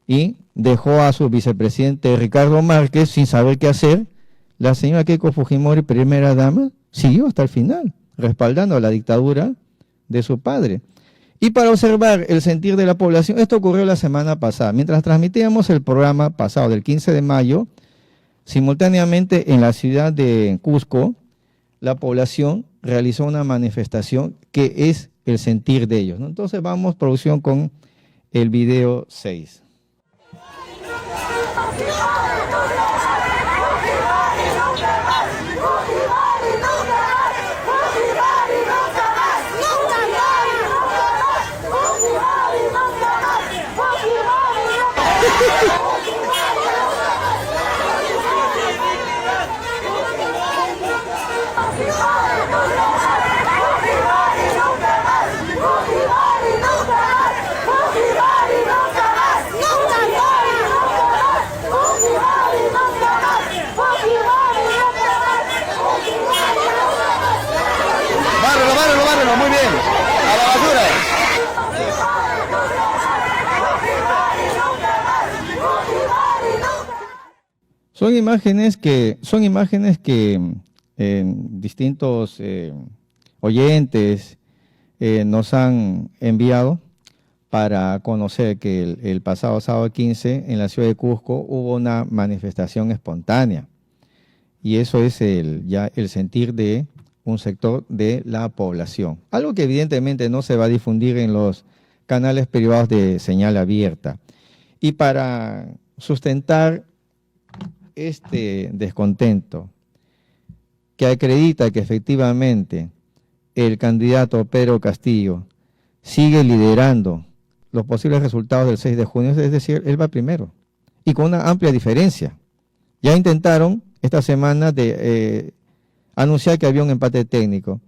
y dejó a su vicepresidente Ricardo Márquez sin saber qué hacer. La señora Keiko Fujimori, primera dama, siguió hasta el final, respaldando a la dictadura de su padre. Y para observar el sentir de la población, esto ocurrió la semana pasada. Mientras transmitíamos el programa pasado del 15 de mayo, simultáneamente en la ciudad de Cusco, la población realizó una manifestación que es el sentir de ellos, ¿no? Entonces vamos, producción, con el video 6. Bárrelo, muy bien. A la basura. Son imágenes que distintos oyentes nos han enviado para conocer que el pasado sábado 15 en la ciudad de Cusco hubo una manifestación espontánea. Y eso es ya el sentir de un sector de la población. Algo que evidentemente no se va a difundir en los canales privados de señal abierta. Y para sustentar este descontento, que acredita que efectivamente el candidato Pedro Castillo sigue liderando los posibles resultados del 6 de junio, es decir, él va primero, y con una amplia diferencia. Ya intentaron esta semana de anunciar que había un empate técnico.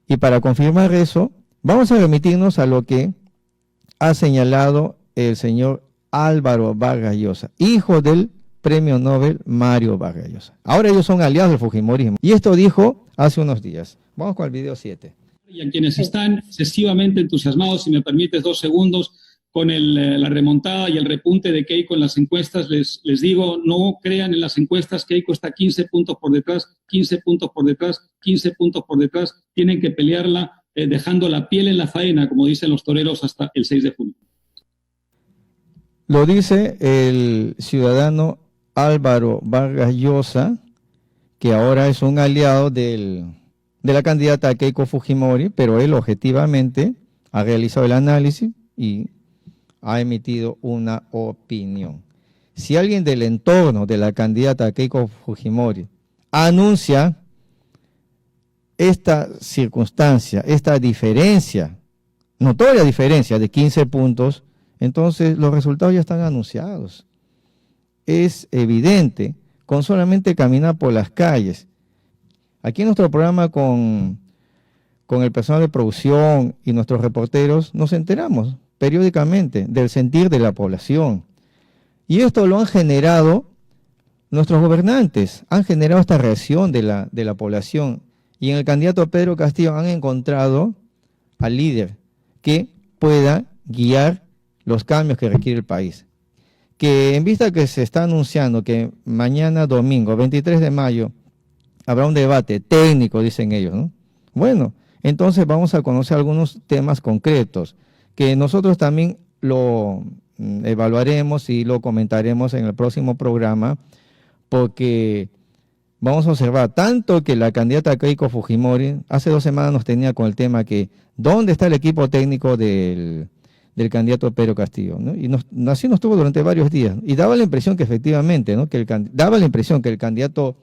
Y para confirmar eso, vamos a remitirnos a lo que ha señalado el señor Álvaro Vargas Llosa, hijo del premio Nobel Mario Vargas Llosa. Ahora ellos son aliados del Fujimorismo. Y esto dijo hace unos días. Vamos con el video 7. Y a quienes están excesivamente entusiasmados, si me permites 2 segundos, con la remontada y el repunte de Keiko en las encuestas, les digo, no crean en las encuestas. Keiko está 15 puntos por detrás, 15 puntos por detrás, 15 puntos por detrás. Tienen que pelearla dejando la piel en la faena, como dicen los toreros, hasta el 6 de junio. Lo dice el ciudadano Álvaro Vargas Llosa, que ahora es un aliado de la candidata Keiko Fujimori, pero él objetivamente ha realizado el análisis y ha emitido una opinión. Si alguien del entorno de la candidata Keiko Fujimori anuncia esta circunstancia, esta diferencia, notoria diferencia de 15 puntos, entonces los resultados ya están anunciados. Es evidente, con solamente caminar por las calles. Aquí en nuestro programa con el personal de producción y nuestros reporteros nos enteramos periódicamente del sentir de la población. Y esto lo han generado nuestros gobernantes, han generado esta reacción de la población. Y en el candidato Pedro Castillo han encontrado al líder que pueda guiar los cambios que requiere el país. Que en vista que se está anunciando que mañana domingo, 23 de mayo, habrá un debate técnico, dicen ellos, ¿no? Bueno, entonces vamos a conocer algunos temas concretos, que nosotros también lo evaluaremos y lo comentaremos en el próximo programa, porque vamos a observar tanto que la candidata Keiko Fujimori hace 2 semanas nos tenía con el tema que ¿dónde está el equipo técnico del candidato Pedro Castillo? ¿No? Y así nos tuvo durante varios días. Y daba la impresión que efectivamente, ¿no? Daba la impresión que el candidato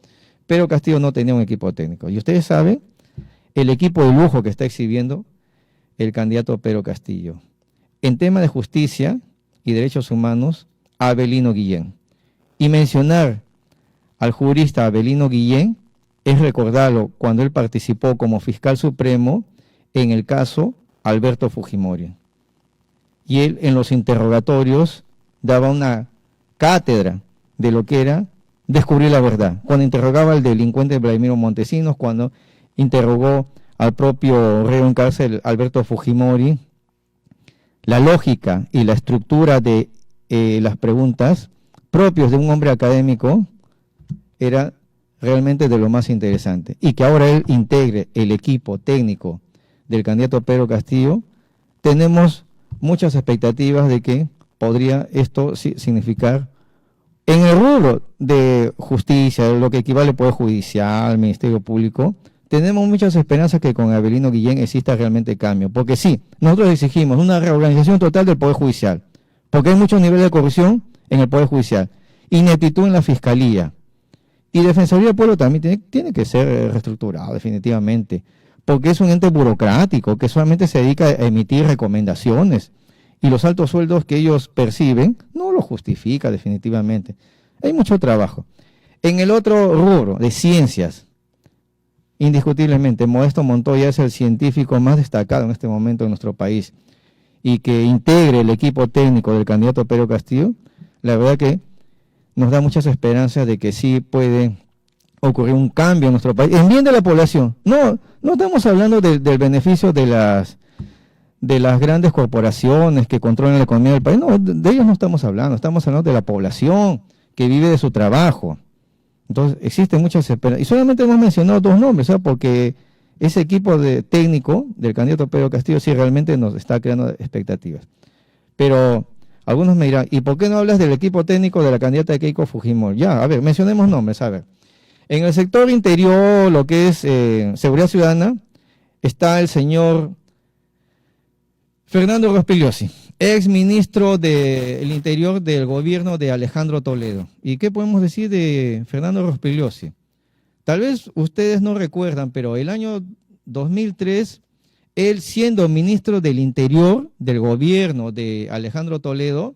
Pedro Castillo no tenía un equipo técnico. Y ustedes saben el equipo de lujo que está exhibiendo el candidato Pedro Castillo. En tema de justicia y derechos humanos, Avelino Guillén. Y mencionar al jurista Avelino Guillén es recordarlo cuando él participó como fiscal supremo en el caso Alberto Fujimori. Y él en los interrogatorios daba una cátedra de lo que era descubrir la verdad. Cuando interrogaba al delincuente Vladimiro Montesinos, cuando interrogó al propio reo en cárcel Alberto Fujimori, la lógica y la estructura de las preguntas propios de un hombre académico era realmente de lo más interesante. Y que ahora él integre el equipo técnico del candidato Pedro Castillo, tenemos muchas expectativas de que podría esto significar en el rubro de justicia, lo que equivale al Poder Judicial, Ministerio Público. Tenemos muchas esperanzas que con Avelino Guillén exista realmente cambio, porque sí, nosotros exigimos una reorganización total del Poder Judicial, porque hay muchos niveles de corrupción en el Poder Judicial, ineptitud en la Fiscalía, y Defensoría del Pueblo también tiene que ser reestructurado definitivamente, porque es un ente burocrático que solamente se dedica a emitir recomendaciones, y los altos sueldos que ellos perciben no lo justifica definitivamente. Hay mucho trabajo. En el otro rubro de ciencias, indiscutiblemente, Modesto Montoya es el científico más destacado en este momento en nuestro país, y que integre el equipo técnico del candidato Pedro Castillo, la verdad que nos da muchas esperanzas de que sí puede ocurrir un cambio en nuestro país, en bien de la población. No estamos hablando del beneficio de las grandes corporaciones que controlan la economía del país, no, de ellos no estamos hablando de la población que vive de su trabajo. Entonces, existen muchas esperanzas. Y solamente hemos mencionado 2 nombres, ¿sabes? Porque ese equipo técnico del candidato Pedro Castillo sí realmente nos está creando expectativas. Pero algunos me dirán, ¿y por qué no hablas del equipo técnico de la candidata Keiko Fujimori? Ya, a ver, mencionemos nombres, a ver. En el sector interior, lo que es seguridad ciudadana, está el señor Fernando Rospigliosi, ex ministro del Interior del gobierno de Alejandro Toledo. ¿Y qué podemos decir de Fernando Rospigliosi? Tal vez ustedes no recuerdan, pero el año 2003, él siendo ministro del Interior del gobierno de Alejandro Toledo,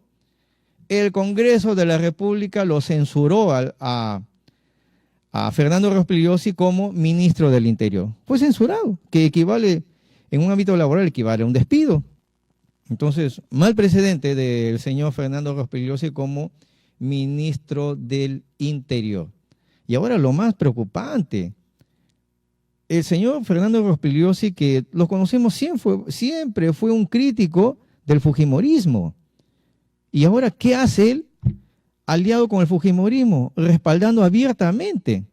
el Congreso de la República lo censuró a Fernando Rospigliosi como ministro del Interior. Fue censurado, que equivale, en un ámbito laboral, equivale a un despido. Entonces, mal precedente del señor Fernando Rospigliosi como ministro del Interior. Y ahora lo más preocupante, el señor Fernando Rospigliosi, que lo conocemos siempre fue un crítico del fujimorismo. Y ahora, ¿qué hace él? Aliado con el fujimorismo, respaldando abiertamente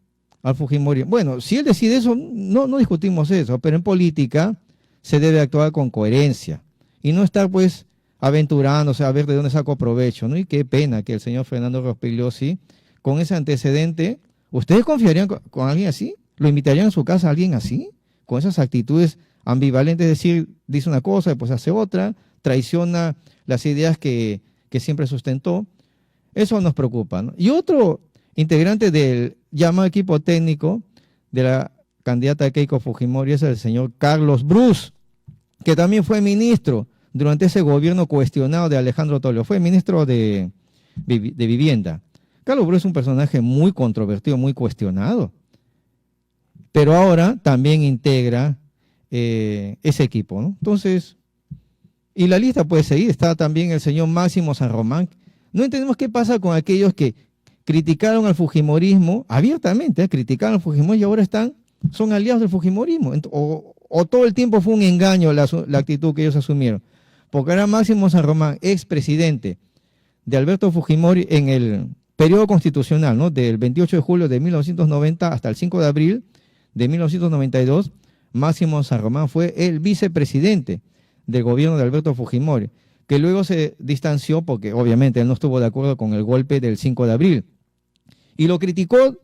al fujimorismo. Bueno, si él decide eso, no discutimos eso, pero en política se debe actuar con coherencia y no estar pues aventurándose a ver de dónde saco provecho, ¿no? Y qué pena que el señor Fernando Rospigliosi, con ese antecedente, ¿ustedes confiarían con alguien así? ¿Lo invitarían a su casa a alguien así? Con esas actitudes ambivalentes, es decir, dice una cosa, después hace otra, traiciona las ideas que siempre sustentó. Eso nos preocupa, ¿no? Y otro integrante del llamado equipo técnico de la candidata Keiko Fujimori es el señor Carlos Brus, que también fue ministro durante ese gobierno cuestionado de Alejandro Toledo. Fue ministro de Vivienda. Carlos Brus es un personaje muy controvertido, muy cuestionado, pero ahora también integra ese equipo, ¿no? Entonces, y la lista puede seguir. Está también el señor Máximo San Román. No entendemos qué pasa con aquellos que criticaron al fujimorismo abiertamente, criticaron al fujimorismo y ahora son aliados del fujimorismo. O todo el tiempo fue un engaño la actitud que ellos asumieron. Porque era Máximo San Román, expresidente de Alberto Fujimori en el periodo constitucional, ¿no? Del 28 de julio de 1990 hasta el 5 de abril de 1992, Máximo San Román fue el vicepresidente del gobierno de Alberto Fujimori, que luego se distanció porque obviamente él no estuvo de acuerdo con el golpe del 5 de abril. Y lo criticó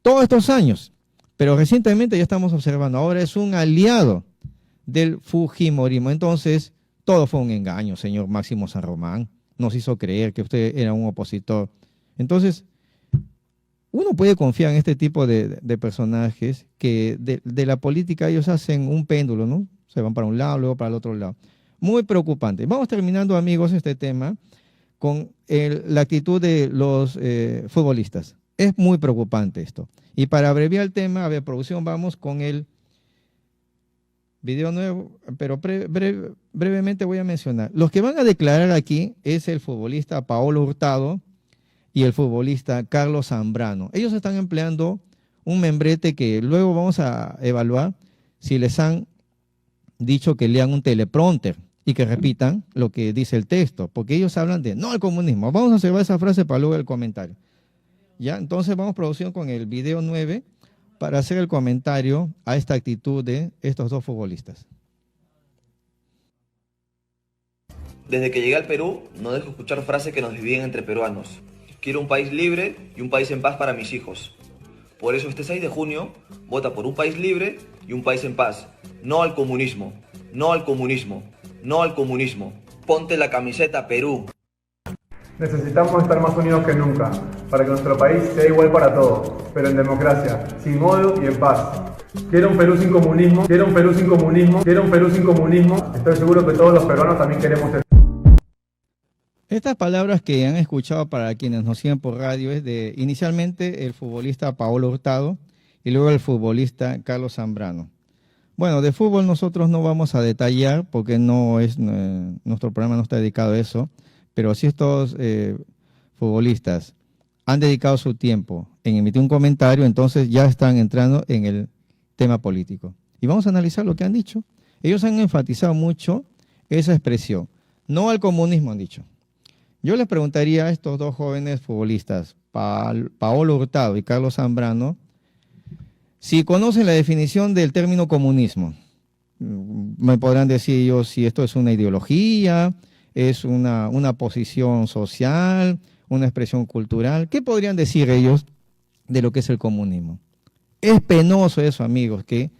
todos estos años, pero recientemente ya estamos observando, ahora es un aliado del fujimorismo. Entonces, todo fue un engaño, señor Máximo San Román. Nos hizo creer que usted era un opositor. Entonces, uno puede confiar en este tipo de personajes que de la política ellos hacen un péndulo, ¿no? Se van para un lado, luego para el otro lado. Muy preocupante. Vamos terminando, amigos, este tema con la actitud de los futbolistas. Es muy preocupante esto. Y para abreviar el tema, a ver, producción, vamos con el video nuevo, pero brevemente voy a mencionar. Los que van a declarar aquí es el futbolista Paolo Hurtado y el futbolista Carlos Zambrano. Ellos están empleando un membrete que luego vamos a evaluar si les han dicho que lean un teleprompter y que repitan lo que dice el texto, porque ellos hablan de no al comunismo. Vamos a observar esa frase para luego el comentario. Ya, entonces vamos producción con el video 9 para hacer el comentario a esta actitud de estos dos futbolistas. Desde que llegué al Perú, no dejo escuchar frases que nos dividen entre peruanos. Quiero un país libre y un país en paz para mis hijos. Por eso este 6 de junio, vota por un país libre y un país en paz. No al comunismo, no al comunismo, no al comunismo. Ponte la camiseta Perú. Necesitamos estar más unidos que nunca, para que nuestro país sea igual para todos, pero en democracia, sin odio y en paz. Quiero un Perú sin comunismo, quiero un Perú sin comunismo, quiero un Perú sin comunismo. Estoy seguro que todos los peruanos también queremos eso. Estas palabras que han escuchado para quienes nos siguen por radio es de inicialmente el futbolista Paolo Hurtado y luego el futbolista Carlos Zambrano. Bueno, de fútbol nosotros no vamos a detallar porque nuestro programa no está dedicado a eso, pero si estos futbolistas han dedicado su tiempo en emitir un comentario, entonces ya están entrando en el tema político. Y vamos a analizar lo que han dicho. Ellos han enfatizado mucho esa expresión. No al comunismo, han dicho. Yo les preguntaría a estos dos jóvenes futbolistas, Paolo Hurtado y Carlos Zambrano, si conocen la definición del término comunismo. Me podrán decir ellos si esto es una ideología, es una posición social, una expresión cultural. ¿Qué podrían decir ellos de lo que es el comunismo? Es penoso eso, amigos, que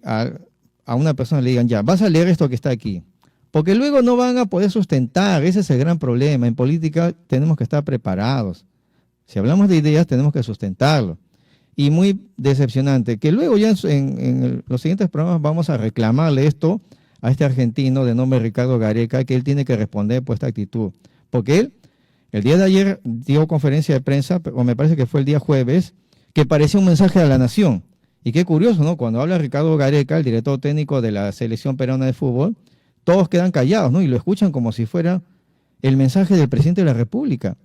a una persona le digan, ya, vas a leer esto que está aquí. Porque luego no van a poder sustentar, ese es el gran problema. En política tenemos que estar preparados. Si hablamos de ideas, tenemos que sustentarlo. Y muy decepcionante, que luego ya en los siguientes programas vamos a reclamarle esto a este argentino de nombre Ricardo Gareca, que él tiene que responder por esta actitud. Porque él, el día de ayer, dio conferencia de prensa, o me parece que fue el día jueves, que parecía un mensaje a la nación. Y qué curioso, ¿no? Cuando habla Ricardo Gareca, el director técnico de la selección peruana de fútbol, todos quedan callados, ¿no? Y lo escuchan como si fuera el mensaje del presidente de la República.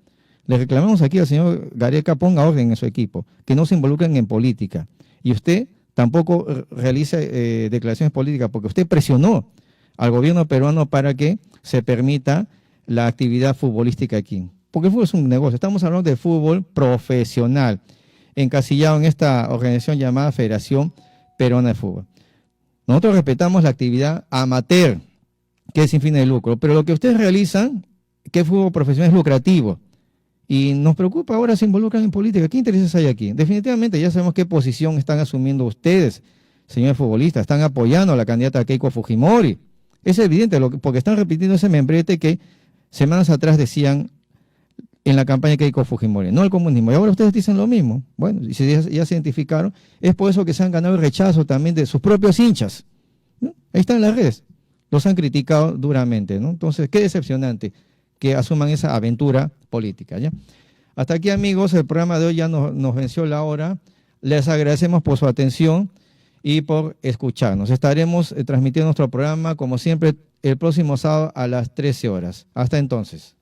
Le reclamamos aquí al señor Gareca, ponga orden en su equipo, que no se involucren en política. Y usted tampoco realice declaraciones políticas, porque usted presionó al gobierno peruano para que se permita la actividad futbolística aquí. Porque el fútbol es un negocio. Estamos hablando de fútbol profesional, encasillado en esta organización llamada Federación Peruana de Fútbol. Nosotros respetamos la actividad amateur, que es sin fines de lucro, pero lo que ustedes realizan, que es fútbol profesional, es lucrativo. Y nos preocupa ahora se involucran en política. ¿Qué intereses hay aquí? Definitivamente ya sabemos qué posición están asumiendo ustedes, señores futbolistas. Están apoyando a la candidata Keiko Fujimori. Es evidente, porque están repitiendo ese membrete que semanas atrás decían en la campaña de Keiko Fujimori, no el comunismo. Y ahora ustedes dicen lo mismo. Bueno, y si ya se identificaron, es por eso que se han ganado el rechazo también de sus propios hinchas, ¿no? Ahí están en las redes. Los han criticado duramente, ¿no? Entonces, qué decepcionante que asuman esa aventura política, ¿ya? Hasta aquí, amigos, el programa de hoy ya nos venció la hora. Les agradecemos por su atención y por escucharnos. Estaremos transmitiendo nuestro programa, como siempre, el próximo sábado a las 13 horas. Hasta entonces.